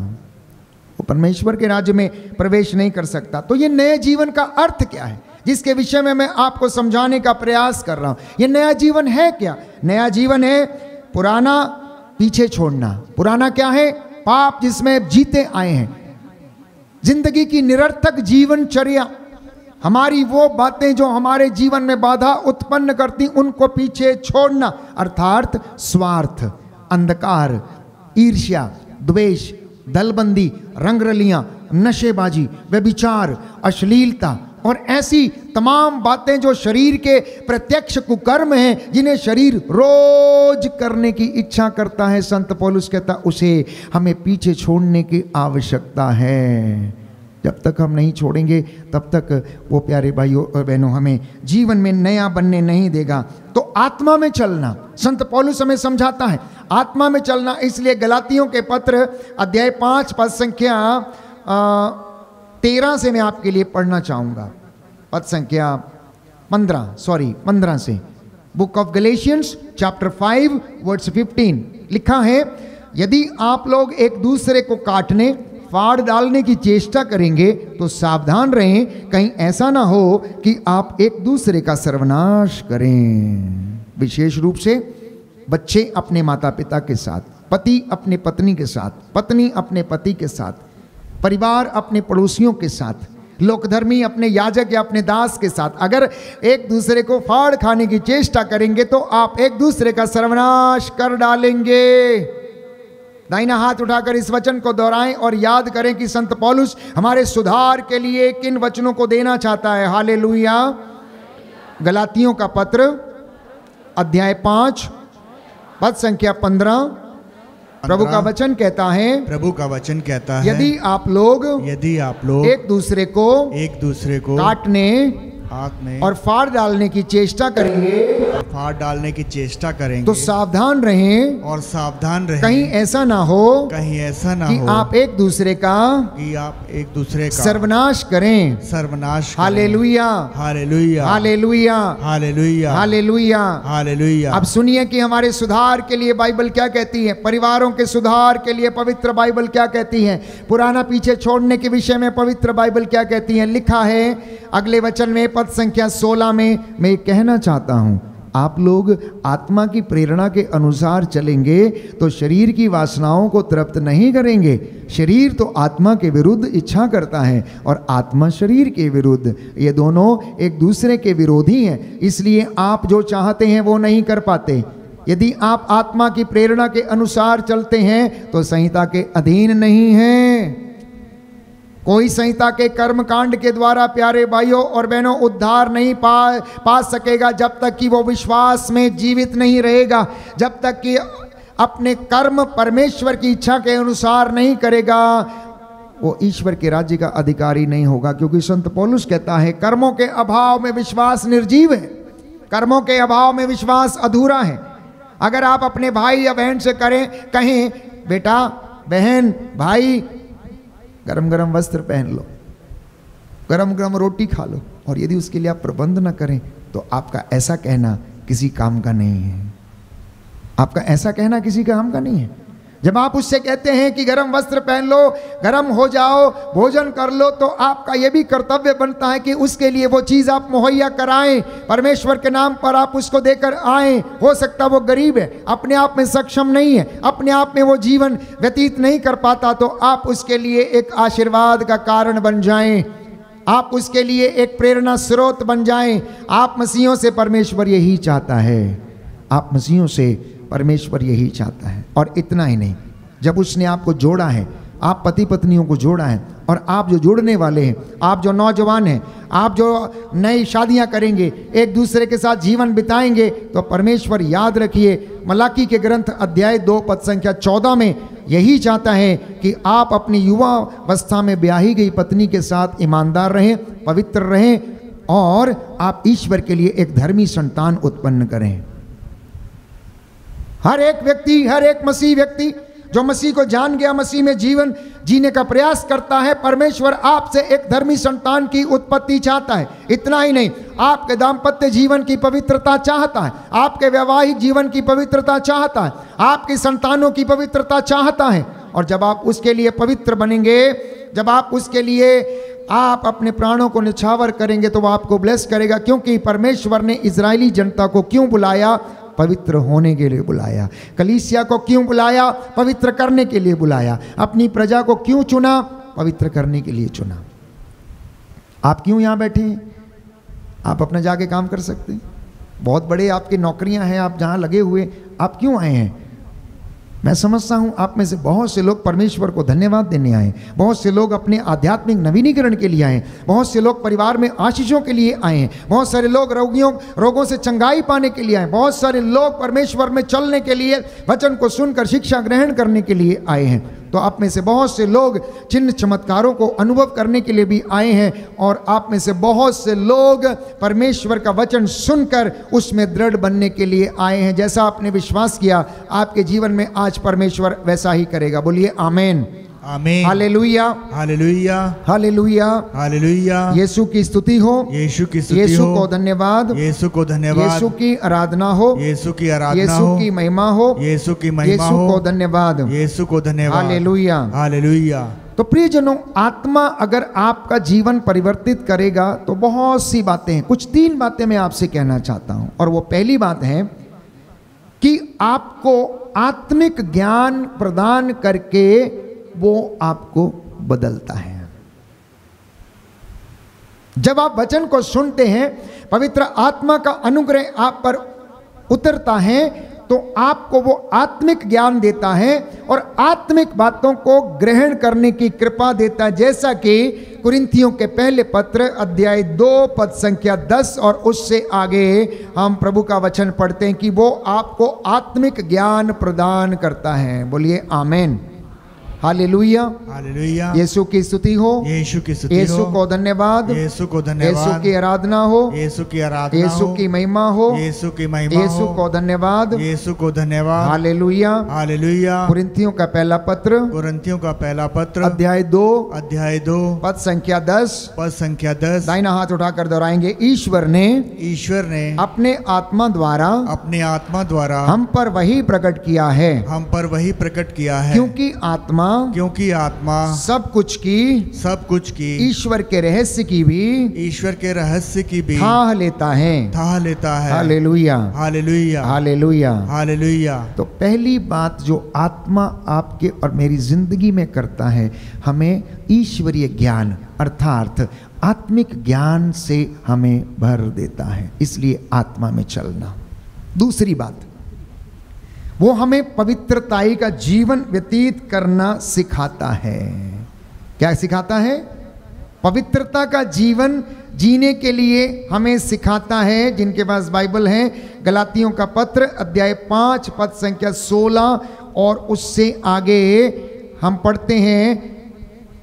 वो परमेश्वर के राज्य में प्रवेश नहीं कर सकता। तो ये नए जीवन का अर्थ क्या है, जिसके विषय में मैं आपको समझाने का प्रयास कर रहा हूं। यह नया जीवन है क्या? नया जीवन है पुराना पीछे छोड़ना। पुराना क्या है? पाप जिसमें जीते आए हैं, जिंदगी की निरर्थक जीवनचर्या, हमारी वो बातें जो हमारे जीवन में बाधा उत्पन्न करती, उनको पीछे छोड़ना। अर्थात स्वार्थ, अंधकार, ईर्ष्या, द्वेष, दलबंदी, रंगरलियां, नशेबाजी, व्यभिचार, अश्लीलता और ऐसी तमाम बातें जो शरीर के प्रत्यक्ष कुकर्म हैं, जिन्हें शरीर रोज करने की इच्छा करता है। संत पौलुस कहता उसे हमें पीछे छोड़ने की आवश्यकता है। जब तक हम नहीं छोड़ेंगे तब तक वो प्यारे भाइयों और बहनों हमें जीवन में नया बनने नहीं देगा। तो आत्मा में चलना, संत पौलुस हमें समझाता है आत्मा में चलना। इसलिए गलातियों के पत्र अध्याय 5 पद संख्या 13 से मैं आपके लिए पढ़ना चाहूँगा। पद संख्या 15 से, book of Galatians chapter 5 verse 15 लिखा है, यदि आप लोग एक दूसरे को काटने फाड़ डालने की चेष्टा करेंगे तो सावधान रहें, कहीं ऐसा ना हो कि आप एक दूसरे का सर्वनाश करें। विशेष रूप से बच्चे अपने माता पिता के साथ, पति अपने पत्नी के साथ, पत्नी अपने पति के साथ, परिवार अपने पड़ोसियों के साथ, लोकधर्मी अपने याजक या अपने दास के साथ अगर एक दूसरे को फाड़ खाने की चेष्टा करेंगे तो आप एक दूसरे का सर्वनाश कर डालेंगे। दाहिना हाथ उठाकर इस वचन को दोहराएं और याद करें कि संत पौलुस हमारे सुधार के लिए किन वचनों को देना चाहता है। हालेलुया। गलातियों का पत्र अध्याय 5 पद संख्या 15, प्रभु का वचन कहता है, यदि आप लोग एक दूसरे को काटने और फाड़ डालने की चेष्टा करेंगे तो सावधान रहें कहीं ऐसा ना हो कि आप एक दूसरे का सर्वनाश करें। Hallelujah, hallelujah, hallelujah, hallelujah, hallelujah, hallelujah. अब सुनिए कि हमारे सुधार के लिए बाइबल क्या कहती है, परिवारों के सुधार के लिए पवित्र बाइबल क्या कहती है, पुराना पीछे छोड़ने के विषय में पवित्र बाइबल क्या कहती है। लिखा है अगले वचन में पद संख्या 16 में, मैं कहना चाहता हूं आप लोग आत्मा की प्रेरणा के अनुसार चलेंगे तो शरीर की वासनाओं को तृप्त नहीं करेंगे। शरीर तो आत्मा के विरुद्ध इच्छा करता है और आत्मा शरीर के विरुद्ध, ये दोनों एक दूसरे के विरोधी हैं। इसलिए आप जो चाहते हैं वो नहीं कर पाते। यदि आप आत्मा की प्रेरणा के अनुसार चलते हैं तो संहिता के अधीन नहीं हैं। कोई संहिता के कर्म कांड के द्वारा प्यारे भाइयों और बहनों उद्धार नहीं पा सकेगा जब तक कि वो विश्वास में जीवित नहीं रहेगा, जब तक कि अपने कर्म परमेश्वर की इच्छा के अनुसार नहीं करेगा, वो ईश्वर के राज्य का अधिकारी नहीं होगा। क्योंकि संत पौलुस कहता है कर्मों के अभाव में विश्वास निर्जीव है, कर्मों के अभाव में विश्वास अधूरा है। अगर आप अपने भाई या बहन से कहें बेटा बहन भाई गरम गरम वस्त्र पहन लो, गरम गरम रोटी खा लो, और यदि उसके लिए आप प्रबंध न करें तो आपका ऐसा कहना किसी काम का नहीं है। आपका ऐसा कहना किसी काम का नहीं है। जब आप उससे कहते हैं कि गरम वस्त्र पहन लो, गरम हो जाओ, भोजन कर लो, तो आपका यह भी कर्तव्य बनता है कि उसके लिए वो चीज़ आप मुहैया कराएं, परमेश्वर के नाम पर आप उसको देकर आएं। हो सकता वो गरीब है, अपने आप में सक्षम नहीं है, अपने आप में वो जीवन व्यतीत नहीं कर पाता, तो आप उसके लिए एक आशीर्वाद का कारण बन जाएं, आप उसके लिए एक प्रेरणा स्रोत बन जाएं। आप मसीहों से परमेश्वर यही चाहता है, आप मसीहों से परमेश्वर यही चाहता है। और इतना ही नहीं, जब उसने आपको जोड़ा है, आप पति पत्नियों को जोड़ा है, और आप जो जुड़ने वाले हैं, आप जो नौजवान हैं, आप जो नई शादियां करेंगे, एक दूसरे के साथ जीवन बिताएंगे, तो परमेश्वर याद रखिए मलाकी के ग्रंथ अध्याय 2 पद संख्या 14 में यही चाहता है कि आप अपनी युवा अवस्था में ब्याही गई पत्नी के साथ ईमानदार रहें, पवित्र रहें, और आप ईश्वर के लिए एक धर्मी संतान उत्पन्न करें। हर एक व्यक्ति, हर एक मसीह व्यक्ति जो मसीह को जान गया, मसीह में जीवन जीने का प्रयास करता है, परमेश्वर आपसे एक धर्मी संतान की उत्पत्ति चाहता है। इतना ही नहीं, आपके दाम्पत्य जीवन की पवित्रता चाहता है, आपके वैवाहिक जीवन की पवित्रता चाहता है, आपकी संतानों की पवित्रता चाहता है। और जब आप उसके लिए पवित्र बनेंगे, जब आप उसके लिए आप अपने प्राणों को निछावर करेंगे, तो वो आपको ब्लेस करेगा। क्योंकि परमेश्वर ने इजरायली जनता को क्यों बुलाया? पवित्र होने के लिए बुलाया। कलीसिया को क्यों बुलाया? पवित्र करने के लिए बुलाया। अपनी प्रजा को क्यों चुना? पवित्र करने के लिए चुना। आप क्यों यहाँ बैठे हैं? आप अपना जाके काम कर सकते हैं, बहुत बड़े आपकी नौकरियां हैं, आप जहाँ लगे हुए, आप क्यों आए हैं? मैं समझता हूँ आप में से बहुत से लोग परमेश्वर को धन्यवाद देने आए, बहुत से लोग अपने आध्यात्मिक नवीनीकरण के लिए आए, बहुत से लोग परिवार में आशीषों के लिए आए हैं, बहुत सारे लोग रोगों से चंगाई पाने के लिए आए, बहुत सारे लोग परमेश्वर में चलने के लिए, वचन को सुनकर शिक्षा ग्रहण करने के लिए आए हैं। तो आप में से बहुत से लोग चिन्ह चमत्कारों को अनुभव करने के लिए भी आए हैं, और आप में से बहुत से लोग परमेश्वर का वचन सुनकर उसमें दृढ़ बनने के लिए आए हैं। जैसा आपने विश्वास किया, आपके जीवन में आज परमेश्वर वैसा ही करेगा। बोलिए amen, amen, hallelujah, hallelujah, hallelujah, hallelujah. Yeshu की स्तुति हो, यीशु की स्तुति हो, यीशु को धन्यवाद, यीशु को धन्यवाद, यीशु की आराधना हो, यीशु की आराधना यीशु हो, की महिमा हो, यीशु की महिमा यीशु हो, को धन्यवाद, यीशु को धन्यवाद, हालेलुया, हालेलुया। तो प्रियजनों, आत्मा अगर आपका जीवन परिवर्तित करेगा तो बहुत सी बातें हैं। कुछ 3 बातें मैं आपसे कहना चाहता हूं, और वो पहली बात है कि आपको आत्मिक ज्ञान प्रदान करके वो आपको बदलता है। जब आप वचन को सुनते हैं, पवित्र आत्मा का अनुग्रह आप पर उतरता है, तो आपको वो आत्मिक ज्ञान देता है और आत्मिक बातों को ग्रहण करने की कृपा देता है। जैसा कि कुरिन्थियों के पहले पत्र अध्याय 2 पद संख्या 10 और उससे आगे हम प्रभु का वचन पढ़ते हैं कि वो आपको आत्मिक ज्ञान प्रदान करता है। बोलिए आमीन, हालेलुया, हालेलुया। यीशु की स्तुति हो, यीशु की स्तुति हो, यीशु को धन्यवाद, यीशु को धन्यवाद, यीशु की आराधना हो, यीशु की आराधना यीशु हो, की महिमा हो, यीशु की महिमा हो, यीशु को धन्यवाद, यीशु को धन्यवाद, हालेलुया, हालेलुया। कुरिन्थियों का पहला पत्र, कुरिन्थियों का पहला पत्र अध्याय 2 पद संख्या 10, पद संख्या 10। दाहिना हाथ उठाकर दोहराएंगे। ईश्वर ने अपने आत्मा द्वारा हम पर वही प्रकट किया है, हम पर वही प्रकट किया है, क्योंकि आत्मा क्योंकि आत्मा सब कुछ की ईश्वर के रहस्य की भी ईश्वर के रहस्य की भी थाह लेता है। Hallelujah, hallelujah, hallelujah, hallelujah. तो पहली बात जो आत्मा आपके और मेरी जिंदगी में करता है, हमें ईश्वरीय ज्ञान अर्थात आत्मिक ज्ञान से हमें भर देता है, इसलिए आत्मा में चलना। दूसरी बात, वो हमें पवित्रताई का जीवन व्यतीत करना सिखाता है। क्या सिखाता है? पवित्रता का जीवन जीने के लिए हमें सिखाता है। जिनके पास बाइबल है, गलातियों का पत्र अध्याय 5 पद संख्या 16 और उससे आगे हम पढ़ते हैं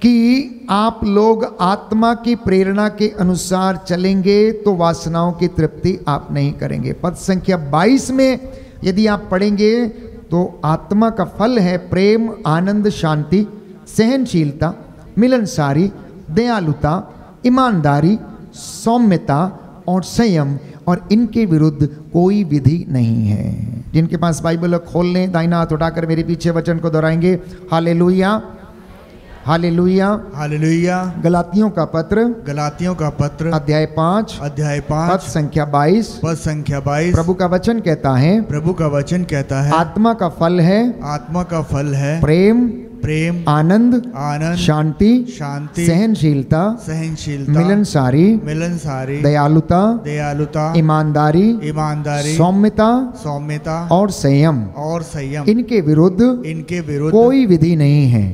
कि आप लोग आत्मा की प्रेरणा के अनुसार चलेंगे तो वासनाओं की तृप्ति आप नहीं करेंगे। पद संख्या 22 में यदि आप पढ़ेंगे तो आत्मा का फल है प्रेम, आनंद, शांति, सहनशीलता, मिलनसारी, दयालुता, ईमानदारी, सौम्यता और संयम, और इनके विरुद्ध कोई विधि नहीं है। जिनके पास बाइबल खोल लें, दाहिना हाथ उठाकर मेरे पीछे वचन को दोहराएंगे। Hallelujah, hallelujah, hallelujah. गलातियों का पत्र अध्याय 5 पद संख्या 22 प्रभु का वचन कहता है, आत्मा का फल है प्रेम, आनंद, शांति, सहनशीलता, मिलनसारी, दयालुता, ईमानदारी, सौम्यता और संयम, इनके विरुद्ध कोई विधि नहीं है।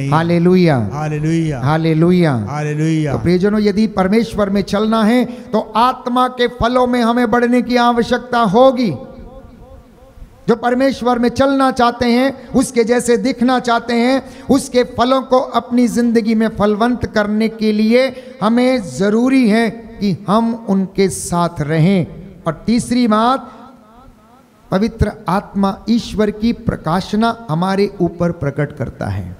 Hallelujah, hallelujah, hallelujah, hallelujah. तो प्रियजनों, यदि परमेश्वर में चलना है तो आत्मा के फलों में हमें बढ़ने की आवश्यकता होगी। जो परमेश्वर में चलना चाहते हैं, उसके जैसे दिखना चाहते हैं, उसके फलों को अपनी जिंदगी में फलवंत करने के लिए हमें जरूरी है कि हम उनके साथ रहें। और तीसरी बात, पवित्र आत्मा ईश्वर की प्रकाशना हमारे ऊपर प्रकट करता है।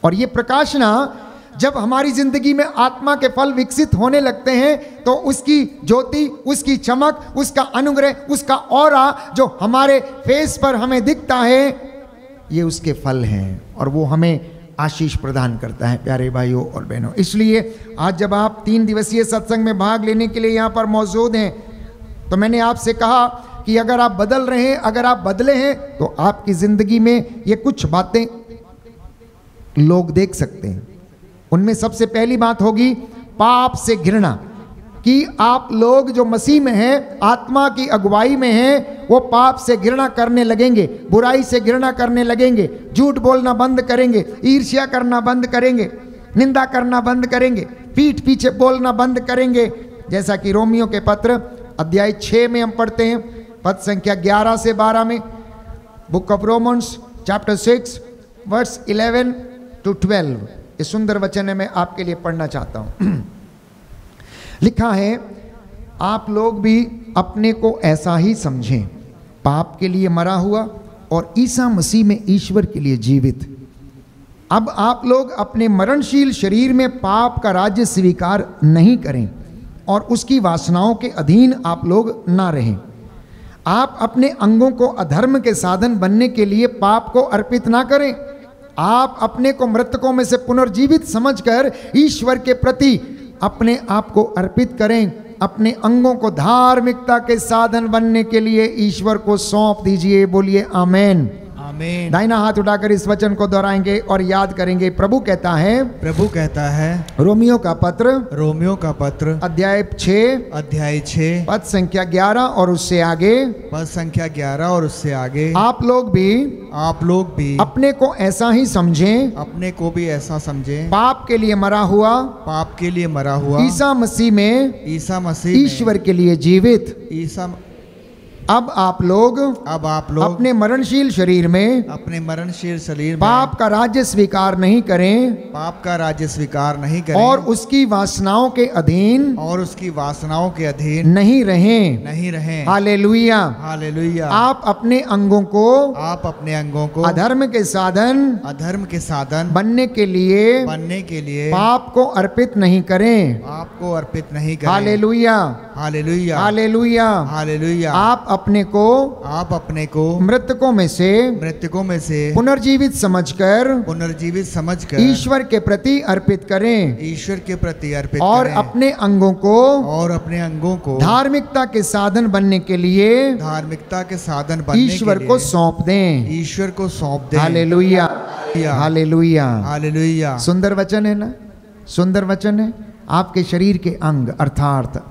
और ये प्रकाशना जब हमारी जिंदगी में आत्मा के फल विकसित होने लगते हैं तो उसकी ज्योति, उसकी चमक, उसका अनुग्रह, उसका ऑरा जो हमारे फेस पर हमें दिखता है, ये उसके फल हैं और वो हमें आशीष प्रदान करता है। प्यारे भाइयों और बहनों, इसलिए आज जब आप 3 दिवसीय सत्संग में भाग लेने के लिए यहाँ पर मौजूद हैं, तो मैंने आपसे कहा कि अगर आप बदल रहे हैं, अगर आप बदले हैं, तो आपकी जिंदगी में ये कुछ बातें लोग देख सकते हैं। उनमें सबसे पहली बात होगी पाप से घृणा, कि आप लोग जो मसीह में हैं, आत्मा की अगुवाई में हैं, वो पाप से घृणा करने लगेंगे, बुराई से घृणा करने लगेंगे, झूठ बोलना बंद करेंगे, ईर्ष्या करना बंद करेंगे, निंदा करना बंद करेंगे, पीठ पीछे बोलना बंद करेंगे। जैसा कि रोमियो के पत्र अध्याय 6 में हम पढ़ते हैं, पद संख्या 11 से 12 में, book of Romans chapter 6 verse 11 to 12, इस सुंदर वचन मैं आपके लिए पढ़ना चाहता हूं। लिखा है, आप लोग भी अपने को ऐसा ही समझें, पाप के लिए मरा हुआ और ईसा मसीह में ईश्वर के लिए जीवित। अब आप लोग अपने मरणशील शरीर में पाप का राज्य स्वीकार नहीं करें और उसकी वासनाओं के अधीन आप लोग ना रहें। आप अपने अंगों को अधर्म के साधन बनने के लिए पाप को अर्पित ना करें। आप अपने को मृतकों में से पुनर्जीवित समझकर ईश्वर के प्रति अपने आप को अर्पित करें। अपने अंगों को धार्मिकता के साधन बनने के लिए ईश्वर को सौंप दीजिए। बोलिए आमेन, आमेन। दाहिना हाथ उठाकर इस वचन को दोहराएंगे और याद करेंगे। प्रभु कहता है रोमियो का पत्र अध्याय 6 पद संख्या 11 और उससे आगे, आप लोग भी अपने को ऐसा ही समझें, पाप के लिए मरा हुआ ईसा मसीह में ईश्वर के लिए जीवित। अब आप लोग अपने मरणशील शरीर में पाप का राज्य स्वीकार नहीं करें और उसकी वासनाओं के अधीन नहीं रहें। Hallelujah, hallelujah. आप अपने अंगों को अधर्म के साधन बनने के लिए पाप को अर्पित नहीं करें। Hallelujah, hallelujah, hallelujah, hallelujah. आप अपने को मृतकों में से पुनर्जीवित समझकर ईश्वर के प्रति अर्पित करें और अपने अंगों को धार्मिकता के साधन बनने के लिए ईश्वर को सौंप दें। Hallelujah, hallelujah, hallelujah. सुंदर वचन है ना, सुंदर वचन है। आपके शरीर के अंग अर्थात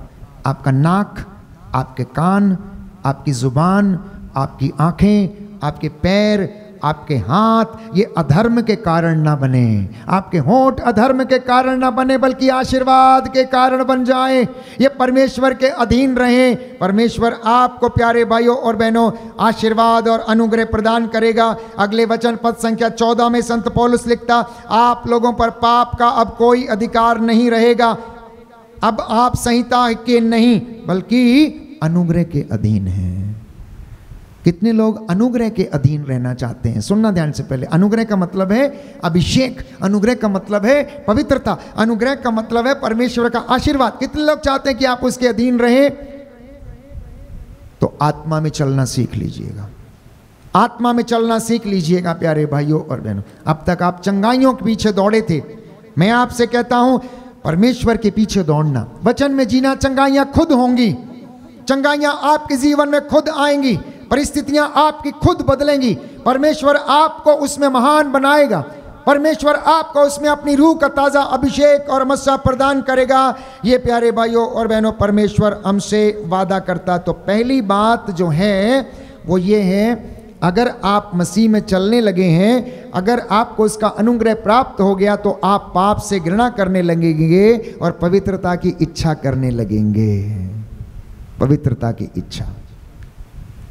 आपका नाक, आपके कान, आपकी जुबान, आपकी आंखें, आपके पैर, आपके हाथ ये अधर्म के कारण ना बने, आपके होंठ अधर्म के कारण ना बने, बल्कि आशीर्वाद के कारण बन जाए। ये परमेश्वर के अधीन रहे। परमेश्वर आपको प्यारे भाइयों और बहनों आशीर्वाद और अनुग्रह प्रदान करेगा। अगले वचन पद संख्या 14 में संत पौलुस लिखता, आप लोगों पर पाप का अब कोई अधिकार नहीं रहेगा। अब आप संहिता के नहीं बल्कि अनुग्रह के अधीन हैं। कितने लोग अनुग्रह के अधीन रहना चाहते हैं? सुनना ध्यान से पहले। अनुग्रह का मतलब है अभिषेक, अनुग्रह का मतलब है पवित्रता, अनुग्रह का मतलब है परमेश्वर का आशीर्वाद। कितने लोग चाहते हैं कि आप उसके अधीन रहें? तो आत्मा में चलना सीख लीजिएगा, आत्मा में चलना सीख लीजिएगा प्यारे भाइयों और बहनों। अब तक आप चंगाइयों के पीछे दौड़े थे, मैं आपसे कहता हूं परमेश्वर के पीछे दौड़ना, वचन में जीना। चंगाइयां खुद होंगी, चंगाइयां आपके जीवन में खुद आएंगी, परिस्थितियां आपकी खुद बदलेंगी। परमेश्वर आपको उसमें महान बनाएगा, परमेश्वर आपको उसमें अपनी रूह का ताज़ा अभिषेक और मस्सा प्रदान करेगा। ये प्यारे भाइयों और बहनों परमेश्वर हमसे वादा करता। तो पहली बात जो है वो ये है, अगर आप मसीह में चलने लगे हैं, अगर आपको उसका अनुग्रह प्राप्त हो गया तो आप पाप से घृणा करने लगेंगे और पवित्रता की इच्छा करने लगेंगे। पवित्रता की इच्छा,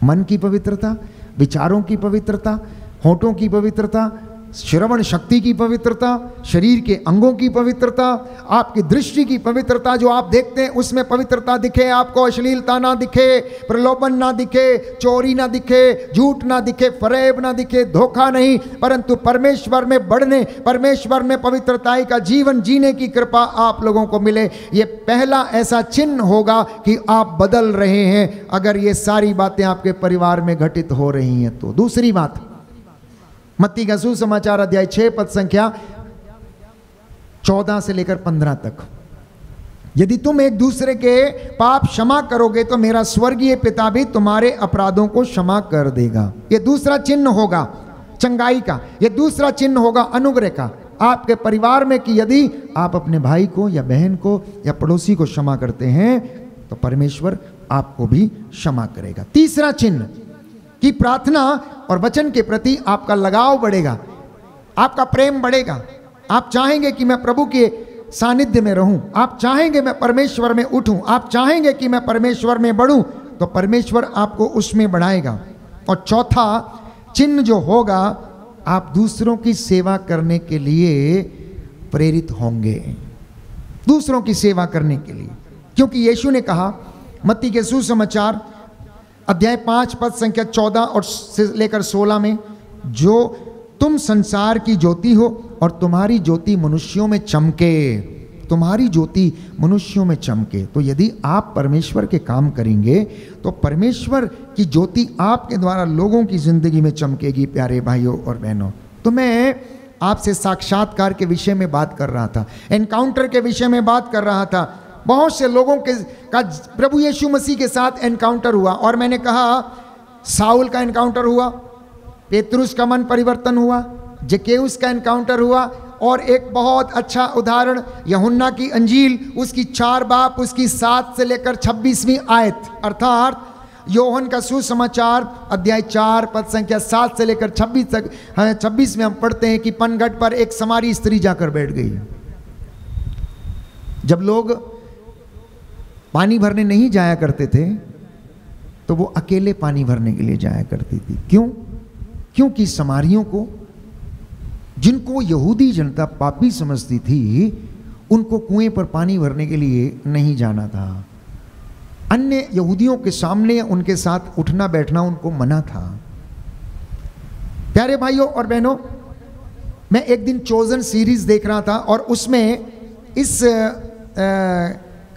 मन की पवित्रता, विचारों की पवित्रता, होठों की पवित्रता, श्रवण शक्ति की पवित्रता, शरीर के अंगों की पवित्रता, आपकी दृष्टि की पवित्रता। जो आप देखते हैं उसमें पवित्रता दिखे, आपको अश्लीलता ना दिखे, प्रलोभन ना दिखे, चोरी ना दिखे, झूठ ना दिखे, फरेब ना दिखे, धोखा नहीं, परंतु परमेश्वर में बढ़ने, परमेश्वर में पवित्रताई का जीवन जीने की कृपा आप लोगों को मिले। ये पहला ऐसा चिन्ह होगा कि आप बदल रहे हैं, अगर ये सारी बातें आपके परिवार में घटित हो रही हैं तो। दूसरी बात, मत्ती का सुसमाचार अध्याय 6 पद संख्या 14 से लेकर 15 तक, यदि तुम एक दूसरे के पाप क्षमा करोगे तो मेरा स्वर्गीय पिता भी तुम्हारे अपराधों को क्षमा कर देगा। ये दूसरा चिन्ह होगा चंगाई का, ये दूसरा चिन्ह होगा अनुग्रह का आपके परिवार में, कि यदि आप अपने भाई को या बहन को या पड़ोसी को क्षमा करते हैं तो परमेश्वर आपको भी क्षमा करेगा। तीसरा चिन्ह कि प्रार्थना और वचन के प्रति आपका लगाव बढ़ेगा, आपका प्रेम बढ़ेगा। आप चाहेंगे कि मैं प्रभु के सानिध्य में रहूं, आप चाहेंगे मैं परमेश्वर में उठूं, आप चाहेंगे कि मैं परमेश्वर में बढ़ूं, तो परमेश्वर आपको उसमें बढ़ाएगा। और चौथा चिन्ह जो होगा, आप दूसरों की सेवा करने के लिए प्रेरित होंगे, दूसरों की सेवा करने के लिए। क्योंकि यीशु ने कहा मत्ती के सुसमाचार अध्याय 5 पद संख्या 14 और से लेकर 16 में, जो तुम संसार की ज्योति हो और तुम्हारी ज्योति मनुष्यों में चमके, तुम्हारी ज्योति मनुष्यों में चमके। तो यदि आप परमेश्वर के काम करेंगे तो परमेश्वर की ज्योति आपके द्वारा लोगों की जिंदगी में चमकेगी। प्यारे भाइयों और बहनों, तो मैं आपसे साक्षात्कार के विषय में बात कर रहा था, एनकाउंटर के विषय में बात कर रहा था। बहुत से लोगों के का प्रभु यीशु मसीह के साथ एनकाउंटर हुआ, और मैंने कहा साउल का एनकाउंटर हुआ, पेतरुस का मन परिवर्तन हुआ, जकेउस का एनकाउंटर हुआ, और एक बहुत अच्छा उदाहरण यूहन्ना की अंजील, उसकी 4 बाब, उसकी 7 से लेकर 26वीं आयत, अर्थात यूहन्ना का सुसमाचार अध्याय 4 पद संख्या 7 से लेकर 26 तक 26 में हम पढ़ते हैं कि पनघट पर एक समारी स्त्री जाकर बैठ गई। जब लोग पानी भरने नहीं जाया करते थे तो वो अकेले पानी भरने के लिए जाया करती थी। क्यों? क्योंकि समारियों को, जिनको यहूदी जनता पापी समझती थी, उनको कुएं पर पानी भरने के लिए नहीं जाना था। अन्य यहूदियों के सामने उनके साथ उठना बैठना उनको मना था। प्यारे भाइयों और बहनों, मैं एक दिन चोजन सीरीज देख रहा था और उसमें इस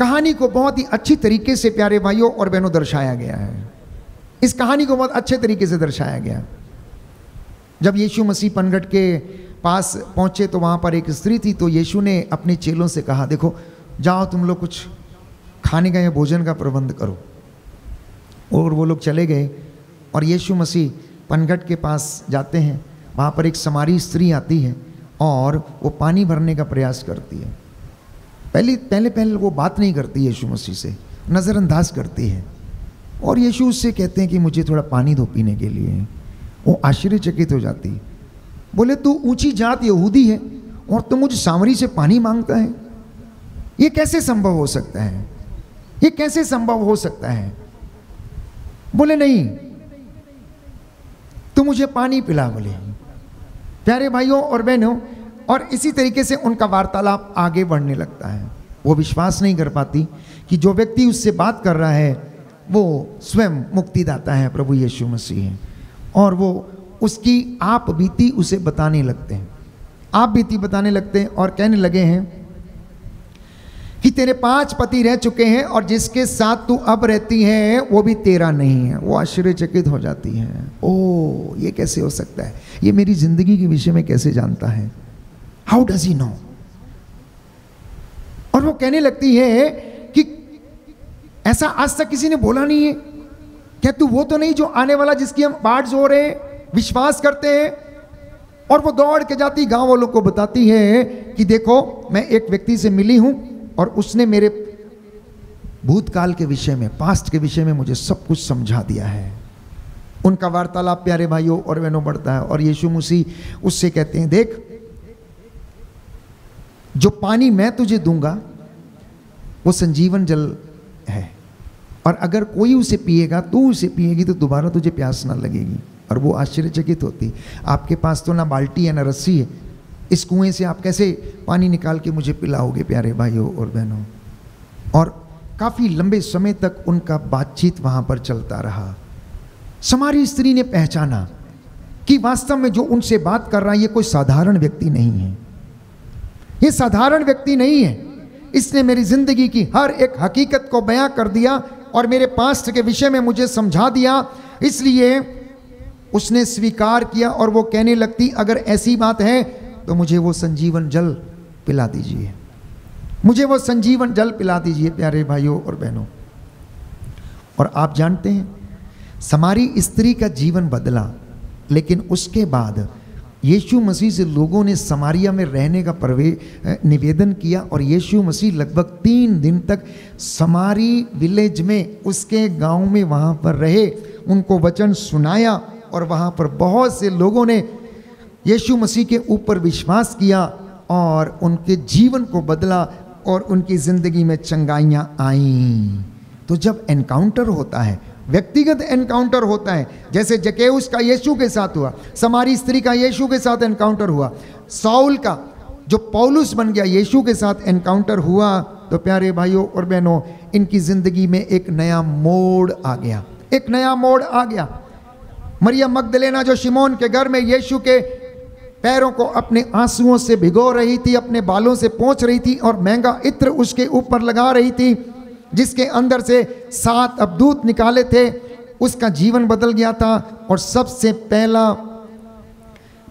कहानी को बहुत ही अच्छी तरीके से प्यारे भाइयों और बहनों दर्शाया गया है। इस कहानी को बहुत अच्छे तरीके से दर्शाया गया। जब यीशु मसीह पनघट के पास पहुंचे तो वहां पर एक स्त्री थी। तो यीशु ने अपने चेलों से कहा, देखो जाओ तुम लोग कुछ खाने का या भोजन का प्रबंध करो। और वो लोग चले गए और यीशु मसीह पनघट के पास जाते हैं। वहाँ पर एक समारी स्त्री आती है और वो पानी भरने का प्रयास करती है। पहले वो बात नहीं करती यीशु मसीह से, नज़रअंदाज करती है। और यीशु उससे कहते हैं कि मुझे थोड़ा पानी दो पीने के लिए। वो आश्चर्यचकित हो जाती, बोले तू ऊंची जात यहूदी है और तू मुझ सामरी से पानी मांगता है? ये कैसे संभव हो सकता है? ये कैसे संभव हो सकता है? बोले नहीं, तू मुझे पानी पिला। बोले प्यारे भाइयों और बहनों, और इसी तरीके से उनका वार्तालाप आगे बढ़ने लगता है। वो विश्वास नहीं कर पाती कि जो व्यक्ति उससे बात कर रहा है वो स्वयं मुक्तिदाता है, प्रभु यीशु मसीह है। और वो उसकी आप बीती उसे बताने लगते हैं, आप बीती बताने लगते हैं और कहने लगे हैं कि तेरे 5 पति रह चुके हैं और जिसके साथ तू अब रहती है वो भी तेरा नहीं है। वो आश्चर्यचकित हो जाती है, ओ ये कैसे हो सकता है? ये मेरी जिंदगी के विषय में कैसे जानता है? How does he know? और वो कहने लगती है कि ऐसा आज तक किसी ने बोला नहीं है। क्या तू वो तो नहीं जो आने वाला, जिसकी हम बाट जो रहे विश्वास करते हैं? और वो दौड़ के जाती गांव वालों को बताती है कि देखो मैं एक व्यक्ति से मिली हूं और उसने मेरे भूतकाल के विषय में, पास्ट के विषय में मुझे सब कुछ समझा दिया है। उनका वार्तालाप प्यारे भाइयों और बहनों बढ़ता है और यीशु मसीह उससे कहते हैं, देख जो पानी मैं तुझे दूंगा वो संजीवन जल है, और अगर कोई उसे पिएगा, तू उसे पिएगी तो दोबारा तुझे प्यास ना लगेगी। और वो आश्चर्यचकित होती, आपके पास तो ना बाल्टी है ना रस्सी है, इस कुएं से आप कैसे पानी निकाल के मुझे पिलाओगे? प्यारे भाइयों और बहनों, और काफ़ी लंबे समय तक उनका बातचीत वहाँ पर चलता रहा। समारी स्त्री ने पहचाना कि वास्तव में जो उनसे बात कर रहा है ये कोई साधारण व्यक्ति नहीं है, ये साधारण व्यक्ति नहीं है। इसने मेरी जिंदगी की हर एक हकीकत को बयां कर दिया और मेरे पास्ट के विषय में मुझे समझा दिया। इसलिए उसने स्वीकार किया और वो कहने लगती, अगर ऐसी बात है तो मुझे वो संजीवन जल पिला दीजिए, मुझे वो संजीवन जल पिला दीजिए। प्यारे भाइयों और बहनों, और आप जानते हैं समारी स्त्री का जीवन बदला, लेकिन उसके बाद यीशु मसीह से लोगों ने समारिया में रहने का निवेदन किया और यीशु मसीह लगभग 3 दिन तक समारी विलेज में, उसके गांव में वहाँ पर रहे, उनको वचन सुनाया और वहाँ पर बहुत से लोगों ने यीशु मसीह के ऊपर विश्वास किया और उनके जीवन को बदला और उनकी ज़िंदगी में चंगाइयाँ आईं। तो जब एनकाउंटर होता है, व्यक्तिगत एनकाउंटर होता है, जैसे जकेउस का यीशु के साथ हुआ, समारी स्त्री का यीशु के साथ एनकाउंटर हुआ, साउल का जो पौलुस बन गया यीशु के साथ एनकाउंटर हुआ, तो प्यारे भाइयों और बहनों इनकी ज़िंदगी में एक नया मोड़ आ गया, एक नया मोड़ आ गया। मरियम मगदलेना जो शिमोन के घर में यीशु के पैरों को अपने आंसुओं से भिगो रही थी, अपने बालों से पोंछ रही थी और महंगा इत्र उसके ऊपर लगा रही थी, जिसके अंदर से 7 अबदूत निकाले थे, उसका जीवन बदल गया था। और सबसे पहला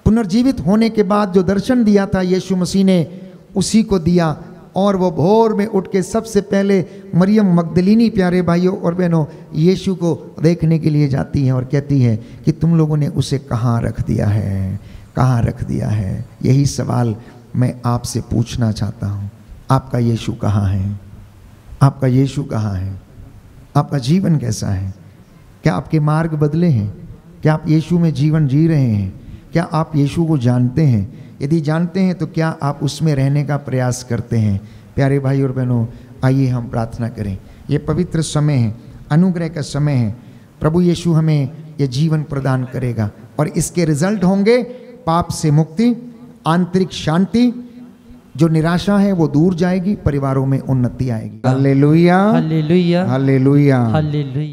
पुनर्जीवित होने के बाद जो दर्शन दिया था यीशु मसीह ने, उसी को दिया। और वो भोर में उठ के सबसे पहले मरियम मगदलीनी, प्यारे भाइयों और बहनों, यीशु को देखने के लिए जाती है और कहती है कि तुम लोगों ने उसे कहाँ रख दिया है, कहाँ रख दिया है? यही सवाल मैं आपसे पूछना चाहता हूँ, आपका यीशु कहाँ है? आपका यीशु कहाँ है? आपका जीवन कैसा है? क्या आपके मार्ग बदले हैं? क्या आप यीशु में जीवन जी रहे हैं? क्या आप यीशु को जानते हैं? यदि जानते हैं तो क्या आप उसमें रहने का प्रयास करते हैं? प्यारे भाई और बहनों, आइए हम प्रार्थना करें। ये पवित्र समय है, अनुग्रह का समय है। प्रभु यीशु हमें ये जीवन प्रदान करेगा और इसके रिजल्ट होंगे पाप से मुक्ति, आंतरिक शांति, जो निराशा है वो दूर जाएगी, परिवारों में उन्नति आएगी। Hallelujah, hallelujah, hallelujah, hallelujah.